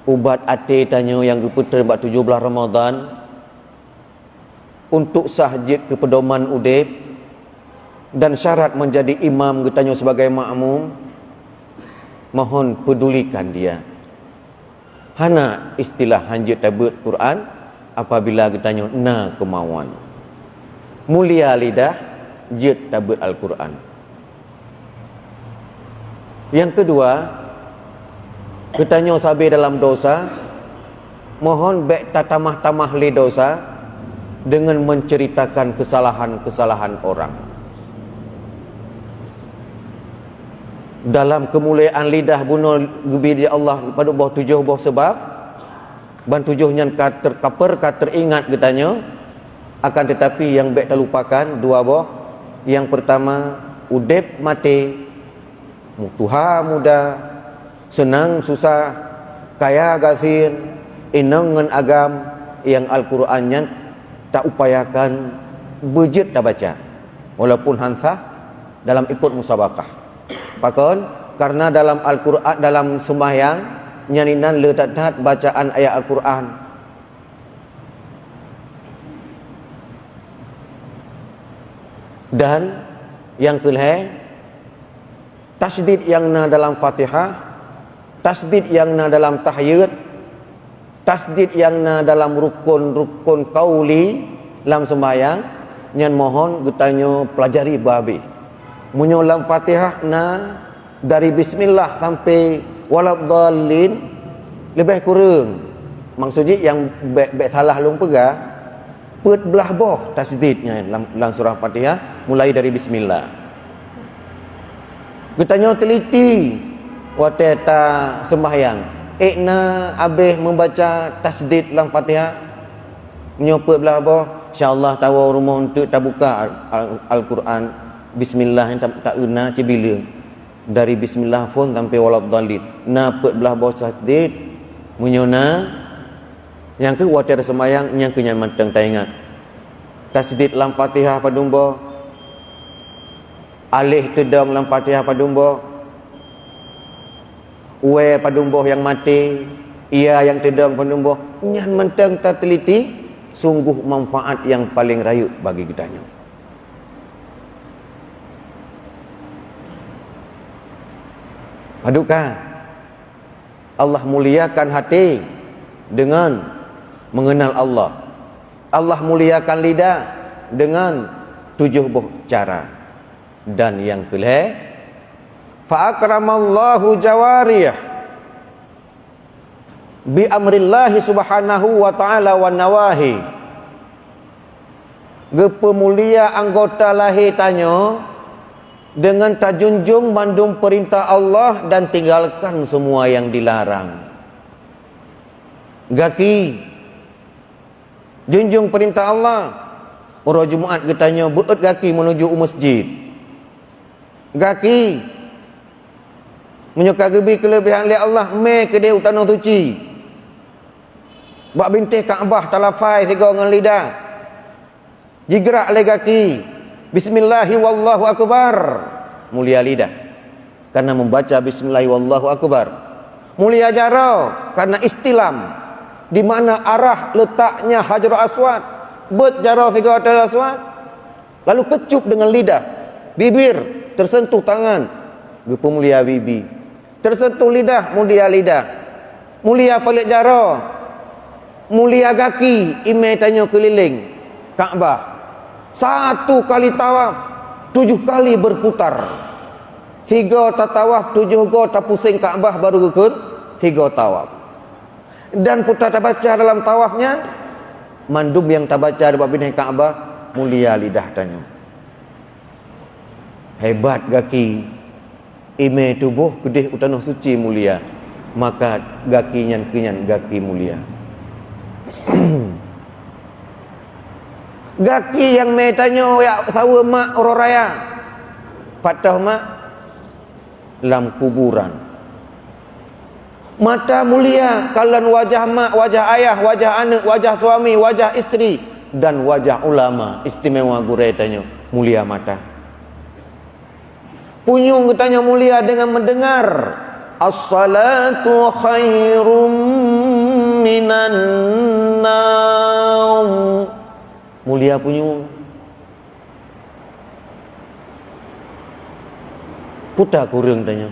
ubat ate tanya yang ke putra 17 Ramadan untuk sahjid ke pedoman udip dan syarat menjadi imam getanya sebagai makmum, mohon pedulikan dia. Hana istilah hanjit tabut Quran apabila getanya na kemauan. Mulia lidah jid tabut Al-Quran. Yang kedua, getanya sabi dalam dosa, mohon baik tatamah-tamah li dosa dengan menceritakan kesalahan-kesalahan orang. Dalam kemuliaan lidah bunuh gebi dia Allah pada bawah 7 bawah sebab ban 7 nya terkaper teringat getanya, akan tetapi yang baik terlupakan 2 bawah. Yang pertama udip mati, tuha muda, senang susah, kaya gafir, inang ngan agam, yang Al-Qurannya tak upayakan bejit tak baca walaupun hansah dalam ikut musabakah. Pakon karena dalam Al-Quran dalam sembahyang nyaninan letat bacaan ayat Al-Quran. Dan yang kelih tasdid yang na dalam Fatihah, tasdid yang na dalam tahyid, tasdid yang na dalam rukun-rukun qauli dalam sembahyang nyan mohon getanyo pelajari babi. Munyo dalam Fatihah na dari bismillah sampai waladdallin lebih kurang. Maksudnya yang baik salah lung pegah pet belah boh tasdidnya dalam surah Fatihah mulai dari bismillah. Getanyo teliti wateta sembahyang ikna habis membaca tasdid dalam Fatihah menyopet belah boh insyaallah tawa rumah untuk tak buka Al-Quran bismillah yang tak una cibila dari bismillah pun sampai waladdallin na pet belah boh tasdid menyona yang ke wateta sembahyang yang kenyan matang tak ingat tasdid dalam Fatihah padumbo alih tedang dalam Fatihah padumbo we padumbo yang mati ia yang tedang padumbo nyan mentang tak teliti sungguh manfaat yang paling rayu bagi kitanya. Padukah Allah muliakan hati dengan mengenal Allah. Allah muliakan lidah dengan 7 cara. Dan yang kelih fa akramallahu jawarih bi amrillahi subhanahu wa ta'ala wa nawahi. Gepemulia anggota lahir tanyo dengan tajunjung mandum perintah Allah dan tinggalkan semua yang dilarang. Gaki junjung perintah Allah. Orang Jumaat katanya beut gaki menuju masjid. Gaki menyuka gebi kelebihan li Allah me ke dia tanah suci. Bak bintih Kaabah talafai 3 dengan lidah. Jigrak le gaki. Bismillahi wallahu akbar. Mulia lidah karena membaca bismillahi wallahu akbar. Mulia jaro karena istilam di mana arah letaknya Hajarul Aswad. Bet jaro 3 Hajarul Aswad. Lalu kecup dengan lidah. Bibir tersentuh tangan. Gepo mulia bibi. Tersentuh lidah, mulia lidah. Mulia pelik jaro. Mulia kaki, imei tanyo keliling Kaabah. 1 kali tawaf, 7 kali berputar. 3 tawaf, 7 go tak pusing Kaabah baru gekun 3 tawaf. Dan putar tak baca dalam tawafnya mandum yang tak baca di bab binai Kaabah mulia lidah tanyo. Hebat gaki ime tubuh kedih utanah suci mulia, maka gaki nyan kenyan gaki mulia. Gaki yang metanyo ya sawa mak ororaya patah mak dalam kuburan. Mata mulia kalan wajah mak, wajah ayah, wajah anak, wajah suami, wajah istri dan wajah ulama istimewa gurau tanyo mulia mata. Punyung katanya mulia dengan mendengar as-salatu khairum minan naum. Mulia punyung. Putar kurang tanya.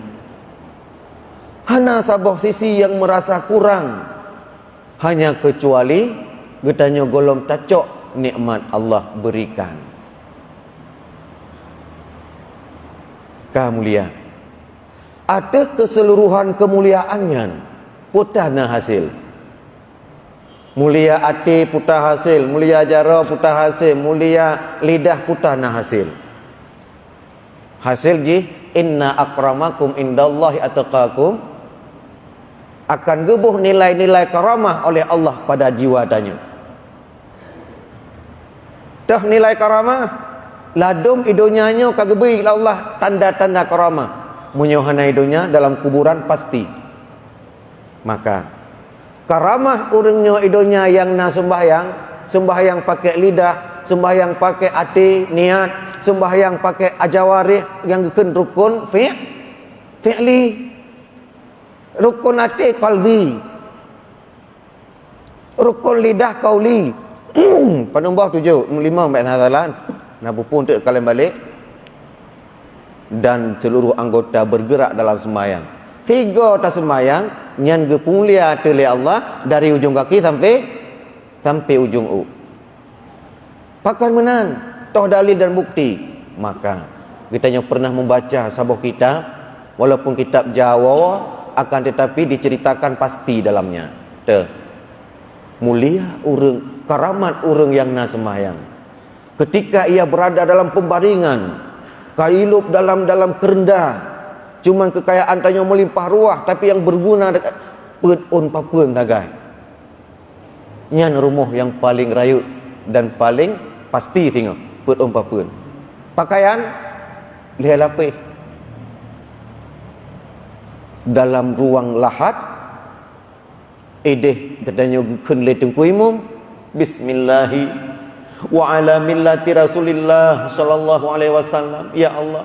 Hana sabah sisi yang merasa kurang. Hanya kecuali getanya golong tacok nikmat Allah berikan. Mulia. Ada keseluruhan kemuliaannya putana hasil. Mulia hati putah hasil, mulia jara putah hasil, mulia lidah putana hasil. Hasil ji inna akramakum indallahi atqakum akan gebuh nilai-nilai karamah oleh Allah pada jiwa tanya. Dah nilai karamah ladum idonya nyo kagebi Allah tanda-tanda karamah. Munyohana idonya dalam kuburan pasti. Maka Karamah urangnya idonya yang na sembahyang pakai lidah, sembahyang pakai hati, niat, sembahyang pakai ajawarih yang ken rukun fi'li. Rukun hati qalbi. Rukun lidah qauli. Penumbah 7, 5 baik hadalan. Nak pun untuk kalian balik. Dan seluruh anggota bergerak dalam sembahyang. 3 tas sembahyang nyan gepulia oleh Allah dari ujung kaki sampai ujung pakan menan toh dalil dan bukti. Maka kita yang pernah membaca sebuah kitab, walaupun kitab Jawa, akan tetapi diceritakan pasti dalamnya mulia urang, karamat urang yang na sembahyang ketika ia berada dalam pembaringan, kailup dalam kerendah, cuman kekayaan tanya melimpah ruah, tapi yang berguna dekat peun papeun tagai. Nyan rumah yang paling rayut dan paling pasti tengok peun papeun. Pakaian lihat lapih. Dalam ruang lahat edeh katanya keun le tengku imam bismillahi wa ala millati Rasulillah sallallahu alaihi wasallam. Ya Allah,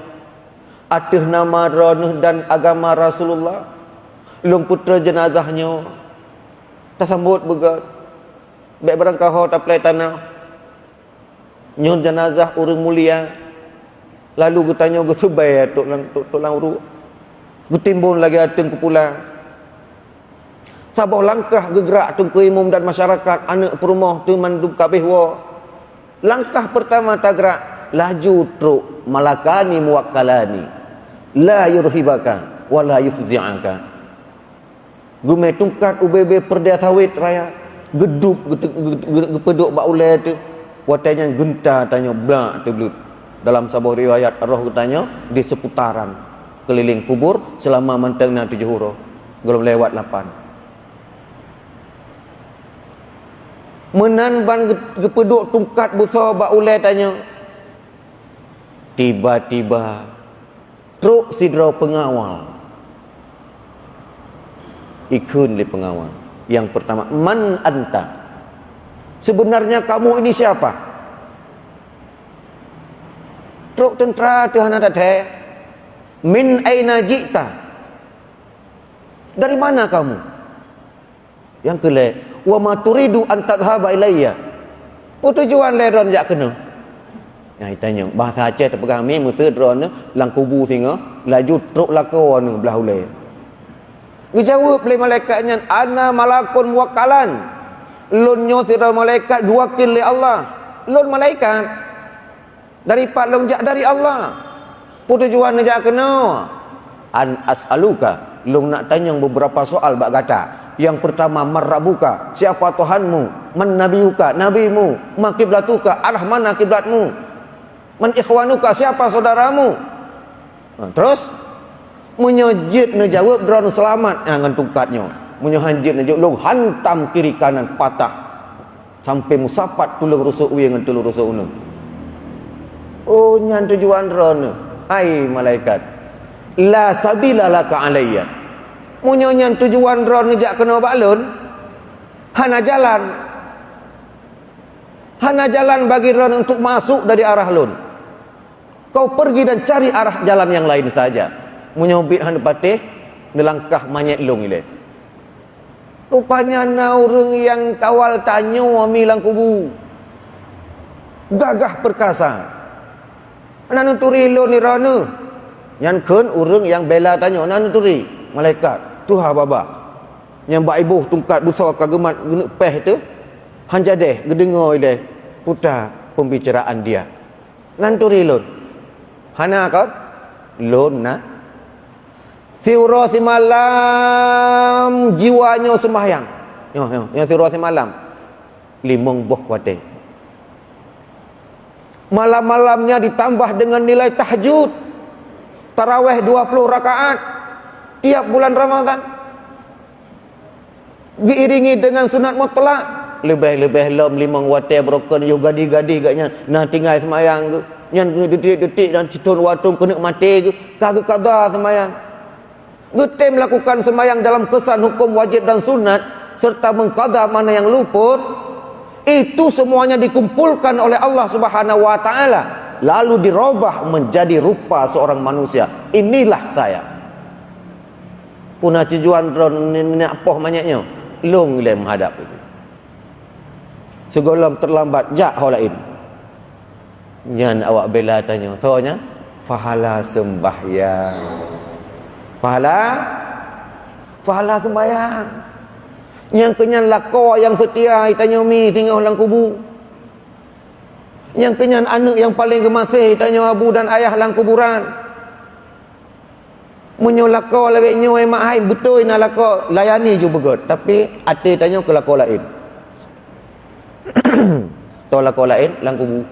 atas nama ronuh dan agama Rasulullah, lung putra jenazahnya tersambut begat baik berangkah tak pelai tanah nyon jenazah orang mulia, lalu gutanya gusubai tok lang uru gutimbun lagi ateng kepulang sabah langkah gegerak tengku imam dan masyarakat anak perumah tu mandub kabeh wa. Langkah pertama tagrak laju truk malakani muwakkalani la yurhibaka wa la yufzi'aka. Gume tungkat UBB Perdia Sawit Raya geduk gepeduk bak ulai tu watanya genta tanya blak tu blut. Dalam sebuah riwayat roh katanya di seputaran keliling kubur selama mantengna 7 huruf belum lewat 8. Menan ban gepeduk tungkat besar bak ulai tanya. Tiba-tiba truk sidra pengawal ikun li pengawal. Yang pertama, man anta, sebenarnya kamu ini siapa? Truk tentera Tuhan ada teh. Min aina ji'ta, dari mana kamu? Yang kelai, wa ma turidu an tadhhaba ilayya, tujuan leron jak kena. Yang tanya bahasa Aceh terpegang mi musa drone lang kubu singa laju truk lako anu belah ulai. Dijawab oleh malaikatnya, ana malakun muwakkalan, lun nyo sira malaikat diwakil oleh Allah. Lun malaikat daripada lun jak dari Allah. Tujuan jak kena an as'aluka, lun nak tanya beberapa soal bak kata. Yang pertama, marrabuka, siapa Tuhanmu? Man nabiyuka, nabimu? Ma kiblatuka, arah mana kiblatmu? Man ikhwanuka, siapa saudaramu? Terus menyojit nejawab drone selamat dengan tungkatnya. Menyohanjit nejawab lu hantam kiri kanan patah sampai musapat tulung rusuk uye dengan tulung rusuk unu. Oh nyan tujuan drone. Hai malaikat, la sabila laka alayya. Munyonya tujuan drone nejak kena balun, hana jalan bagi drone untuk masuk dari arah lun. Kau pergi dan cari arah jalan yang lain saja. Menyobit hana patih nelangkah manyet long ile. Rupanya na urang yang kawal tanyo amilang kubu. Gagah perkasa. Ana nuturi lun ni rana. Yang keun urang yang bela tanyo ana nuturi malaikat. Tuha baba yang bak ibuh tungkat besar kagemat guna peh tu hanjadeh gedengar ile putar pembicaraan dia nanturi lun hana kau lun na fiurasi malam jiwanya sembahyang yang fiurasi malam limong buah kuate malam-malamnya ditambah dengan nilai tahajud tarawih 20 rakaat tiap bulan Ramadan, diiringi dengan sunat mutlak, lebih-lebih lom limang watai broken yo gadi-gadi gaknya nah tinggal semayang ke nyan detik-detik dan citun watung kena mati ke kagak kada semayang. Getem melakukan semayang dalam kesan hukum wajib dan sunat serta mengqada mana yang luput, itu semuanya dikumpulkan oleh Allah Subhanahu wa taala, lalu dirubah menjadi rupa seorang manusia. Inilah saya. Punah tujuan nak poh banyaknya, long le menghadap itu. Segala terlambat jak hal lain. Nyan awak bela tanya, tanya, fahala sembahyang. Fahala sembahyang. Yang kenyan lako yang setia tanya mi tinggal dalam kubur. Yang kenyan anak yang paling gemasih tanya abu dan ayah dalam kuburan. Munyo lako lawek nyo mak hai betul nak lako layani ju begot, tapi ate tanya ke lako lain. To lako lain dalam kubur.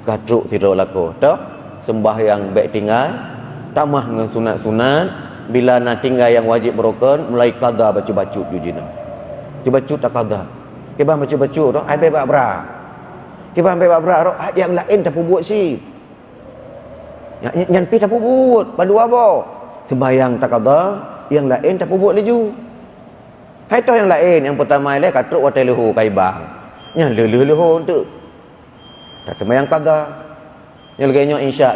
Kadruk tidur lako. Dah sembahyang baik tinggal, tamah dengan sunat-sunat. Bila nak tinggal yang wajib berokon, mulai qada baca-baca jujina. Baca tak qada. Kebang baca-baca tu ai bebak bra. Kebang bebak bra tu yang lain tak buat si. Yang pi tak buat, padu apa? Sembahyang tak qada, yang lain tak buat laju. Hai tu yang lain, yang pertama le katruk watai lehu kai bang. Yang lehu tu. Tak sembahyang qada. Yang lagi insya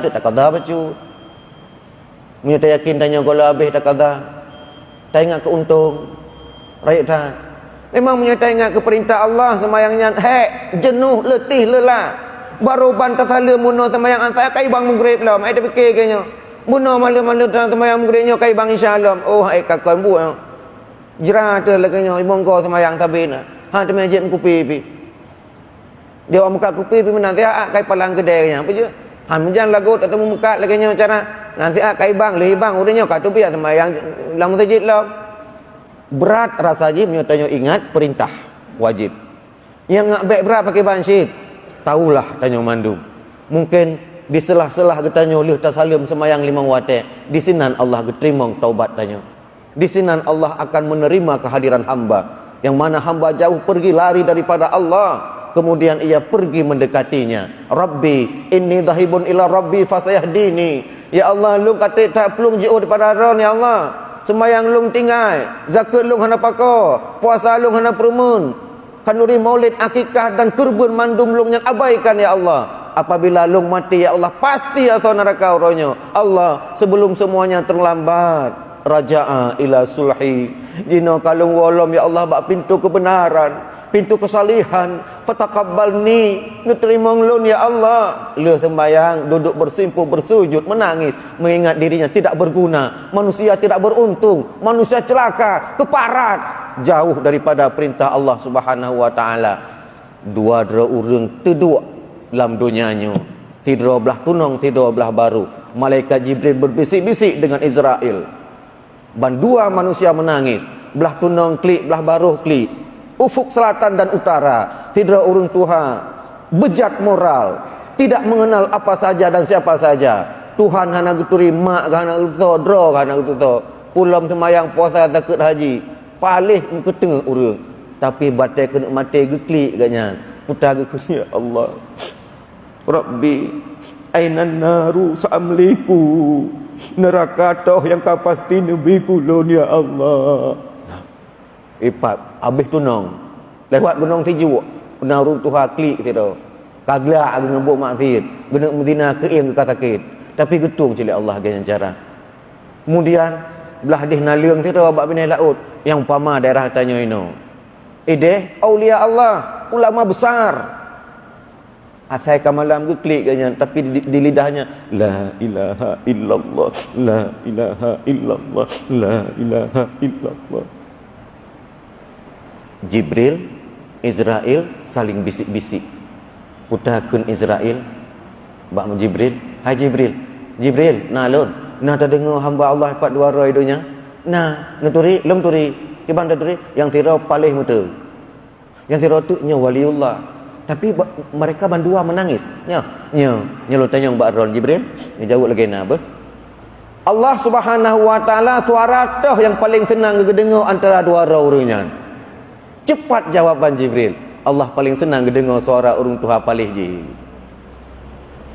tu tak qada baca. Punya tak yakin tanya kalau habis tak qada. Tak ingat keuntung. Rakyat tak. Memang punya tak ingat ke perintah Allah sembahyangnya jenuh, letih, lelah. Baru bantah sala muno sembahyang saya kai bang maghrib lah. Ai dah fikir kayaknya. Muno malam-malam sembahyang maghribnya kai bang insya-Allah. Oh ai kakon bu. Jera tu laganya monggo sembahyang tabina. Ha tu masjid kupi pi. Dia orang muka kupi pi menanti kai palang kedai nya. Apa je? Han menjan lagu tak temu muka laganya cara nanti kai bang leh bang udahnya kat tu biar sembahyang dalam masjid lah. Berat rasa wajib tanya ingat perintah wajib. Yang ngak baik berat pakai bansyid. Taulah tanya mandum. Mungkin di selah-selah getanya oleh tasalim sembahyang 5 waktu. Di sinan Allah geterima taubat tanya. Di sinan Allah akan menerima kehadiran hamba. Yang mana hamba jauh pergi lari daripada Allah. Kemudian ia pergi mendekatinya. Rabbi inni dhahibun ila rabbi fasayahdini. Ya Allah lu kata tak pelung jauh daripada ron ya Allah. Sembayang lung tinggal, zakat lung hana pakar, puasa lung hana perumun, kanuri maulid akikah dan kurban mandum lung yang abaikan ya Allah. Apabila lung mati ya Allah pasti atau neraka rohnya. Allah sebelum semuanya terlambat, raja'a ila sulhi. Jino kalung wolom ya Allah bak pintu kebenaran, pintu kesalihan, fataqabbalni, nerima lun ya Allah. Le sembayang duduk bersimpuh bersujud menangis mengingat dirinya tidak berguna, manusia tidak beruntung, manusia celaka, keparat, jauh daripada perintah Allah Subhanahu wa taala. Dua urang teduk dalam dunianya, tidur belah tunong, tidur belah baru. Malaikat Jibril berbisik-bisik dengan Israel. Dua manusia menangis, belah tunong klik, belah baru klik. Ufuk selatan dan utara, tidak urung Tuhan, bejat moral, tidak mengenal apa saja dan siapa saja. Tuhan hana geturi mak hana geto, dro hana geto. Pulam semayang puasa takut haji, palih ke tengah urang. Tapi batai kena mati geklik katnya. Putar ke ya Allah. Rabbi, aina naru sa'amliku. Neraka toh yang kau pasti nebiku lon ya Allah. Ipat habis tunong lewat gunung Sijuk gunung rum tuha klik tu kagla dengan buk maksud gunung Medina keing ke katakit tapi getung cili Allah dengan cara. Kemudian belah dih naliung tu abak binai laut yang pama daerah tanya ino ideh aulia Allah ulama besar asai kamalam ke klik katnya tapi di lidahnya la ilaha illallah la ilaha illallah la ilaha illallah. Jibril, Israel saling bisik-bisik. Putarkan Israel, bak Jibril, hai Jibril, Jibril, nah lon, nah tak dengar hamba Allah 42 roh hidupnya. Nah, nuturi, lem turi, ibang turi, yang tirau palih muter. Yang tirau tu nya waliullah. Tapi mereka bandua menangis. Nya lo tanya bak ron Jibril, dia jawab lagi nak apa? Allah Subhanahu wa taala suara toh yang paling senang dengar antara dua roh orangnya. Cepat jawaban Jibril. Allah paling senang dengar suara urung Tuhan palih je.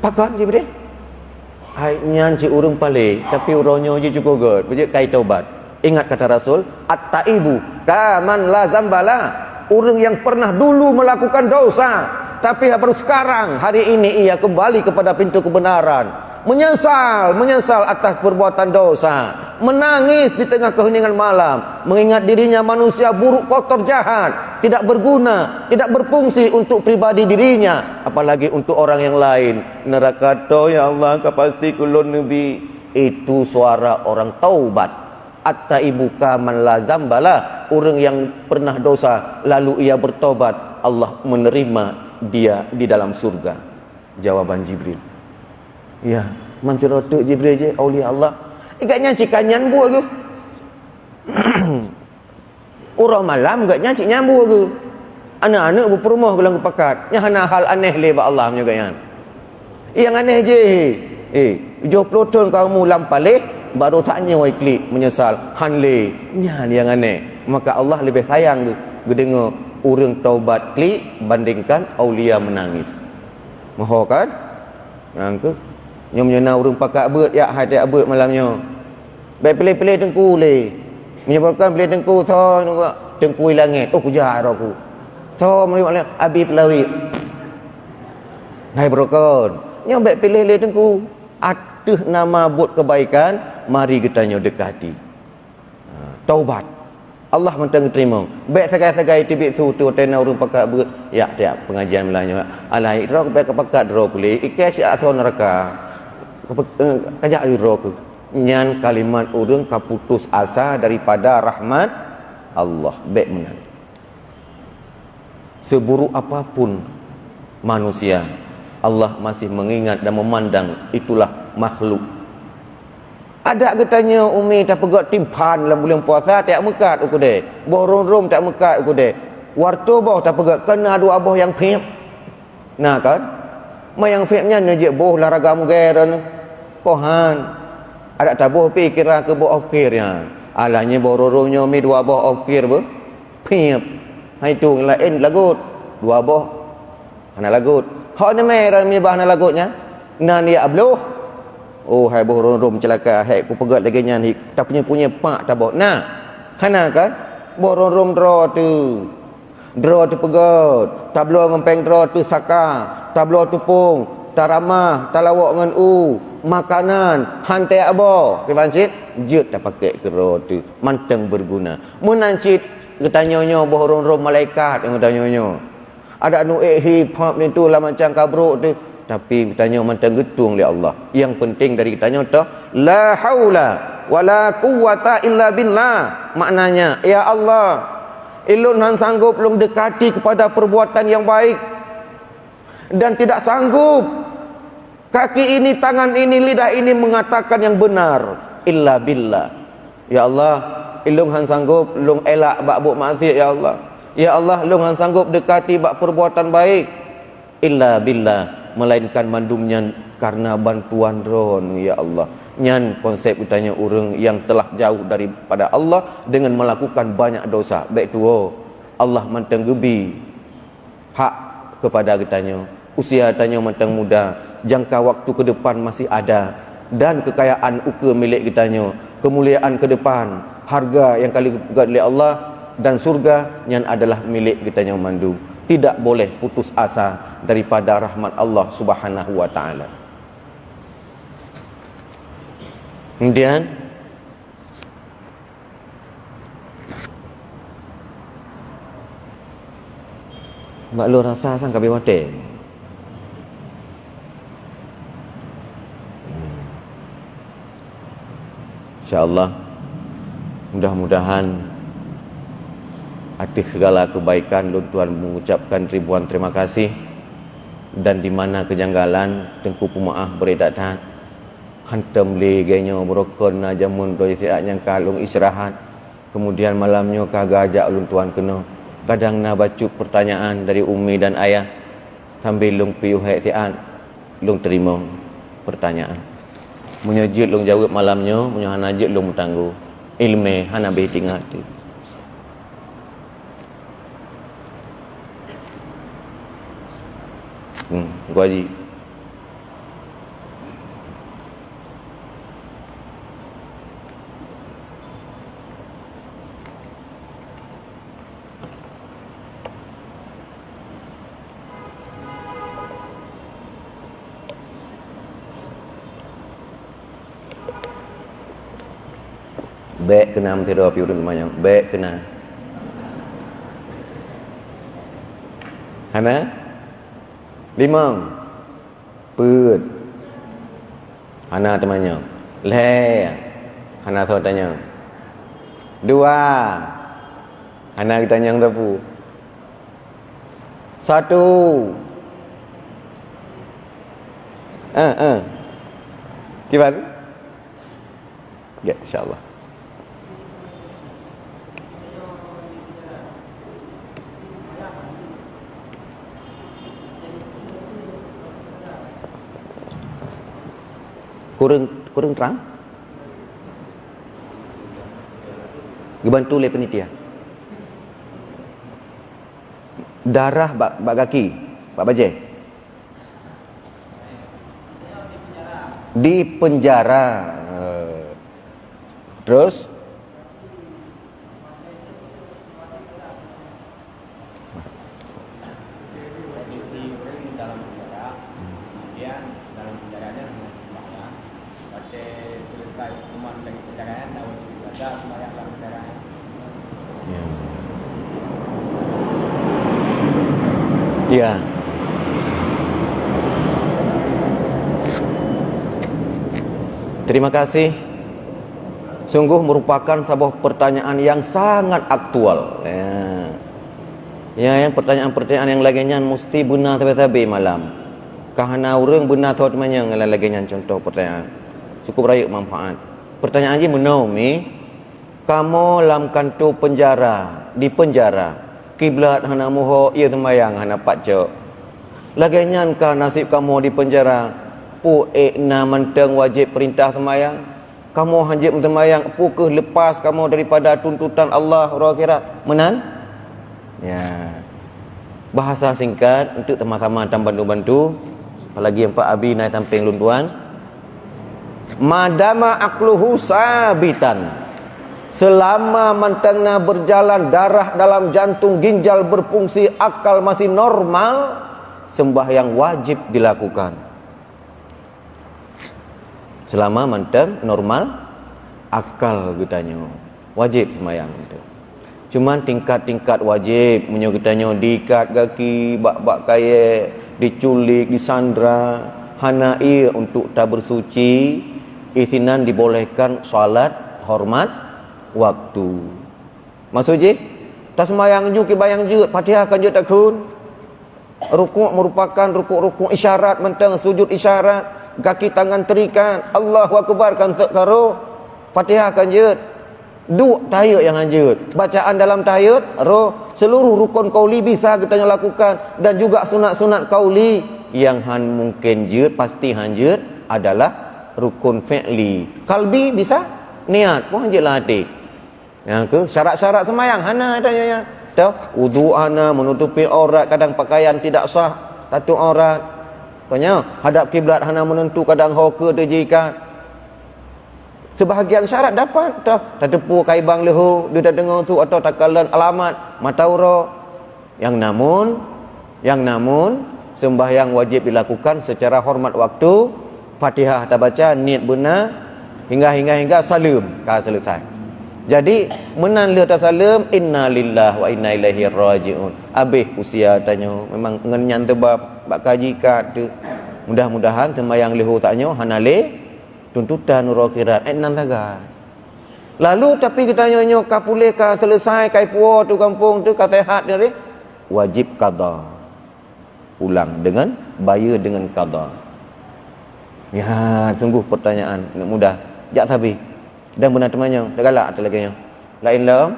Pakon Jibril. Hai nyan ci urung palih tapi urangnya je cukup god. Bejek kai taubat. Ingat kata Rasul, at-taibu kaman la zambala, orang yang pernah dulu melakukan dosa tapi baru sekarang hari ini ia kembali kepada pintu kebenaran, menyesal atas perbuatan dosa, menangis di tengah keheningan malam, mengingat dirinya manusia buruk, kotor, jahat, tidak berguna, tidak berfungsi untuk pribadi dirinya, apalagi untuk orang yang lain. Neraka to ya Allah kapasti kulun nabi. Itu suara orang taubat. At-taibuka man la zambala, orang yang pernah dosa lalu ia bertobat, Allah menerima dia di dalam surga. Jawaban Jibril, ya mantir otak Jibril je aulia Allah ikatnya cikanyan buat ke orang malam ikatnya cik nyambu ke anak-anak berperumah ke langit pakat yang hal aneh leba Allah punya kan yang aneh je 20 tahun kamu lampalih baru tanya wai klik menyesal hanle nyan yang aneh. Maka Allah lebih sayang ke dengar orang taubat klik bandingkan aulia menangis. Maho kan yang ke nyo menyena urang pakak beut ya hati beut malamnya baik pilih-pilih tengku le menyebabkan pilih tengku so tengku langit oh kujar aku so mari abi pelawi hai brokon nyo baik pilih le tengku atuh nama buat kebaikan mari kita nyo dekati taubat Allah mentang terima baik segai-segai tibik su tu tena urang pakak beut ya tiap pengajian melanya alai rok baik pakat ro pulih ikai si aso neraka kajak diroku nyan kalimat urang kaputus asa daripada rahmat Allah baik menang. Seburuk apapun manusia, Allah masih mengingat dan memandang itulah makhluk. Ada katanya umi tak pegat timpan dalam bulan puasa tak mekat uku deh. Borong-rom tak mekat uku deh. Warto boh tak pegat kena dua boh yang fiap. Nah kan? Mayang fiapnya nejek boh laragamu geran. Kohan. Ada tabuh pikir ke boh okirnya. Alanya borong-romnya mi dua boh okir be. Fiap. Hai tu lain lagut. Dua boh. Ana lagut. Hak ni merah mi bah na lagutnya. Nan dia abluh. Oh hai boh rom celaka hai ku pegat lagi nyan hik tak punya pak tabok nah hana kan boh rom draw tu pegat tablo ngempeng draw tu saka tablo tu pung taramah talawak ngan makanan hantai abo ke bancit jeut tak pakai ke draw tu manteng berguna mun ancit ketanyonyo boh rom malaikat yang ketanyonyo ada anu hip hop ni tu lah macam kabruk tu. Tapi bertanya mantan getung oleh Allah. Yang penting dari kitanya tu la haula wala quwata illa billah. Maknanya ya Allah, ilun han sanggup lung dekati kepada perbuatan yang baik dan tidak sanggup kaki ini, tangan ini, lidah ini mengatakan yang benar illa billah. Ya Allah, ilung han sanggup lung elak bak buk maksiat ya Allah. Ya Allah, lung han sanggup dekati bak perbuatan baik illa billah, melainkan mandumnya karena bantuan ron ya Allah. Nyan konsep utanya orang yang telah jauh daripada Allah dengan melakukan banyak dosa. Baik tu Allah manteng gebi hak kepada kitanya. Usia tanya manteng muda, jangka waktu ke depan masih ada dan kekayaan uka milik kitanya. Kemuliaan ke depan, harga yang kali oleh Allah dan surga yang adalah milik kitanya mandum. Tidak boleh putus asa daripada rahmat Allah Subhanahu wa taala. Kemudian mak lu rasa sang kabeh wate. Insya-Allah mudah-mudahan atas segala kebaikan Tuhan mengucapkan ribuan terima kasih. Dan di mana kejanggalan tengku pemaaf beredakan hantam le genyo brokon jamun doi siak yang kalung istirahat kemudian malamnya kagak ajak ulun tuan kena kadang na bacuk pertanyaan dari umi dan ayah sambil lung piuh hetian lung terima pertanyaan menyejit lung jawab malamnya menyohan ajak lung tangguh ilmu hana be tinggal tu. Gua haji Baik kena mentera api urun banyak. Baik kena. Hana? 5. Put. Hana temannya. Le. Hana tahu tanya. 2. Hana kita tanya tapu. 1. Gimana? Ya, insyaAllah. Kurang terang? Dibantu oleh penitia. Darah bak kaki, bak bajai. Di penjara. Terus ya. Terima kasih. Sungguh merupakan sebuah pertanyaan yang sangat aktual. Ya, yang pertanyaan-pertanyaan yang laginya mesti benar tabi-tabi malam. Kahana orang benar tahu temannya yang laginya contoh pertanyaan. Cukup raya manfaat. Pertanyaan je menaumi, kamu dalam kantor penjara, di penjara. Kiblat hana muho ia temayang hana pacok. Laginya kah nasib kamu di penjara? Pu ekna menteng wajib perintah semayang. Kamu hajib semayang pukul lepas kamu daripada tuntutan Allah akhirat. Menan? Ya. Bahasa singkat untuk sama-sama dan bantu-bantu. Apalagi yang Pak Abi naik samping lunduan. Madama akluhu sabitan. Selama mentengna berjalan, darah dalam jantung, ginjal berfungsi, akal masih normal, sembahyang wajib dilakukan. Selama menteng normal, akal kitanya wajib sembahyang itu. Cuman tingkat-tingkat wajib punya kitanya diikat kaki, bak-bak kaya, diculik, disandra, hanai untuk tak bersuci, isinan dibolehkan salat hormat waktu. Maksud je tak sembahyang ju bayang je Fatihah kan je takun. Rukuk merupakan rukuk-rukuk isyarat mentang, sujud isyarat, kaki tangan terikat, Allahu akbar kan karo Fatihah kan je. Duk tahiyat yang anjut, bacaan dalam tahiyat roh seluruh rukun qauli bisa kita lakukan, dan juga sunat-sunat qauli yang mungkin je pasti hanjut adalah rukun fi'li. Qalbi bisa niat pun hanjut hati. Yang ke syarat-syarat sembahyang hana tanya ya. Tahu wudu ana menutupi aurat, kadang pakaian tidak sah, tato aurat. Tanya hadap kiblat hana menentu, kadang hoke dejikan. Sebahagian syarat dapat tahu tadepu kaibang lehu dia dengar tu atau takalan alamat matauro. Yang namun sembahyang wajib dilakukan secara hormat waktu, Fatihah tak baca, niat benar hingga salam ka selesai. Jadi menan le ta salam inna lillahi wa inna ilaihi rajiun. Habis usia tanya memang ngenyan tebab bak kaji kat tu. Mudah-mudahan sembahyang lehu taknya hanale tuntutan nur akhirat nan taga. Lalu tapi kita nyonya kapule ka selesai kai puo tu kampung tu ka sehat dia wajib qada. Ulang dengan bayar dengan qada. Ya, sungguh pertanyaan nak mudah. Jak tabi. Dan benar temannya, tak galak atau lagi nya. Lain lam.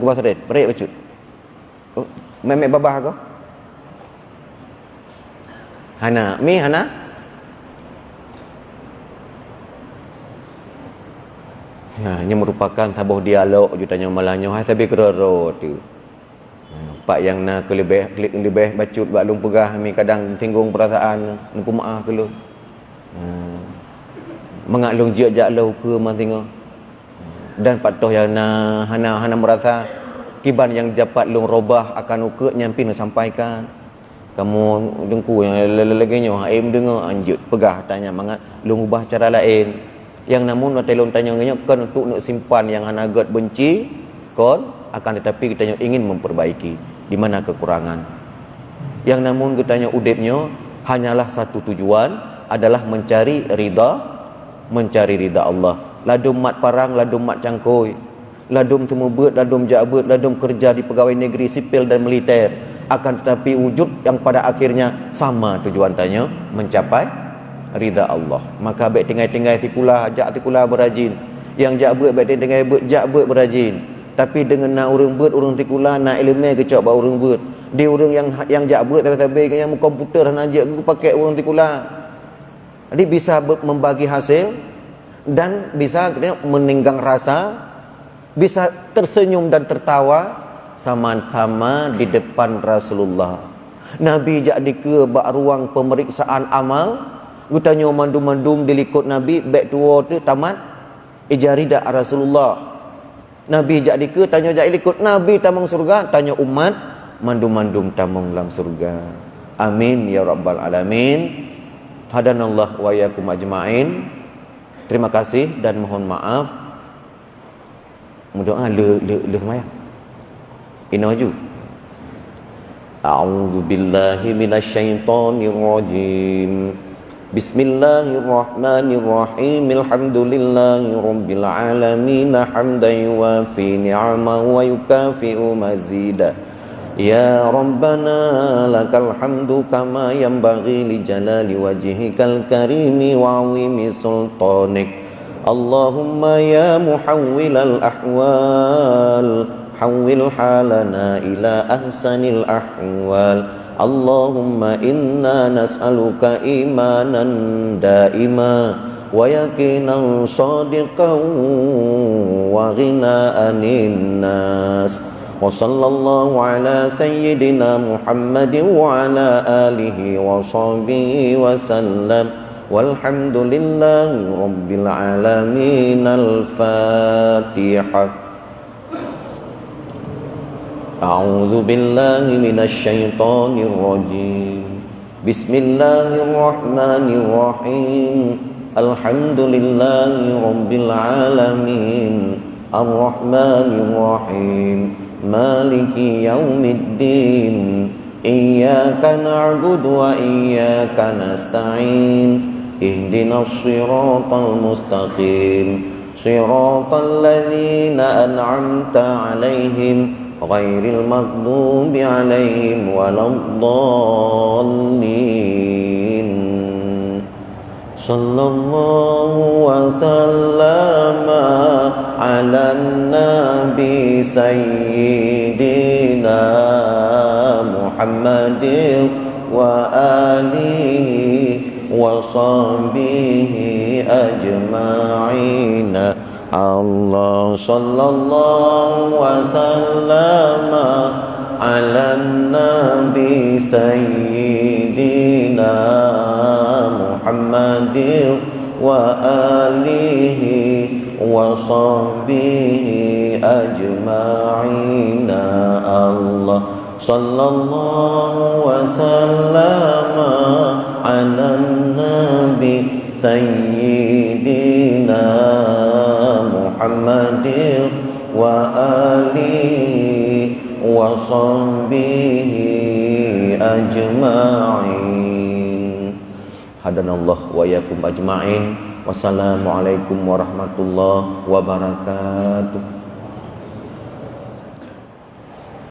Gua seret, berik bacut. Oh, memek babah kau? Hana, mi Hana? Ya, ini merupakan sebuah dialog jutanya malahnya hai tapi keroro tu. Pak yang nak lebih bacut bak lung pegah mi kadang singgung perasaan nuku maaf ke lu. Mengaklung jak lu ke masing dan patuh yang hana merasa kiban yang dapat lung robah akan uke nyampi nak sampaikan. Kamu dengku yang lagi-laginya aim dengar anjut pegah tanya mangat lu ubah cara lain. Yang namun telon tanya nganya kan untuk nak simpan yang hanagat benci kon akan tetapi kita ingin memperbaiki di mana kekurangan. Yang namun kita udipnya hanyalah satu tujuan adalah mencari ridha Allah. Ladum mat parang, ladum mat cangkoi, ladum temu beut, ladum jabat, ladum kerja di pegawai negeri sipil dan militer. Akan tetapi wujud yang pada akhirnya sama tujuan tanya mencapai ridha Allah. Maka baik tinggal-tinggal tikulah, jak tikulah berajin. Yang jak beut baik tinggal beut, jak beut berajin. Tapi dengan nak urang beut, urang tikulah, nak ilmu kecok ba urang beut. Dia orang yang jak beut tapi yang komputer nak ajak aku pakai urang tikulah. Jadi bisa membagi hasil dan bisa meninggang rasa, bisa tersenyum dan tertawa sama-sama di depan Rasulullah. Nabi jadi ke bak ruang pemeriksaan amal, gutanya mandum-mandum dilikut Nabi baik tua tu tamat ijaridah Rasulullah. Nabi jadi ke tanya jadi ikut Nabi tamang surga, tanya umat mandum-mandum tamang dalam surga. Amin ya rabbal alamin. Hadanallah wa yakum ajmain. Terima kasih dan mohon maaf. Doa le semayang. Inaju. A'udzu billahi minasyaitonir rajim. Bismillahirrahmanirrahim. Alhamdulillahirabbil alamin hamdan yuwafi ni'amahu wa yukafi'u mazida. Ya Rabbana lakal hamdu kama yanbaghi li jalali wajhikal karimi wa 'azimi sultanik. Allahumma ya muhawwilal ahwal hawwil halana ila ahsanil ahwal. Allahumma inna nas'aluka imanan daima wa yaqinan shadiqan wa ghina anin nas. Wa sallallahu ala sayyidina Muhammadin wa ala alihi wa sahbihi wa sallam. Walhamdulillahi rabbil alamin. Al-Fatihah. A'udzu billahi minasy syaithanir rajim. Bismillahirrahmanirrahim. Alhamdulillahi rabbil alamin. Ar-Rahmanir Rahim. Maliki yaumiddin. Iyyaka na'budu wa iyyaka nasta'in. Ihdinas siratal mustaqim. Siratal ladzina an'amta 'alaihim ghairil maghdubi 'alaihim waladdallin. Sallallahu wa sallama ala nabi sayyidina Muhammadin wa alihi wa sahbihi ajma'in. Allah sallallahu wa sallama ala nabi sayyidina Muhammadin wa alihi wa sahbihi ajma'in. Allah sallallahu wa sallama ala nabi sayyidina Muhammadin wa alihi wa sahbihi ajma'in. Hadanallah wa yakum ajma'in. Wassalamualaikum warahmatullahi wabarakatuh.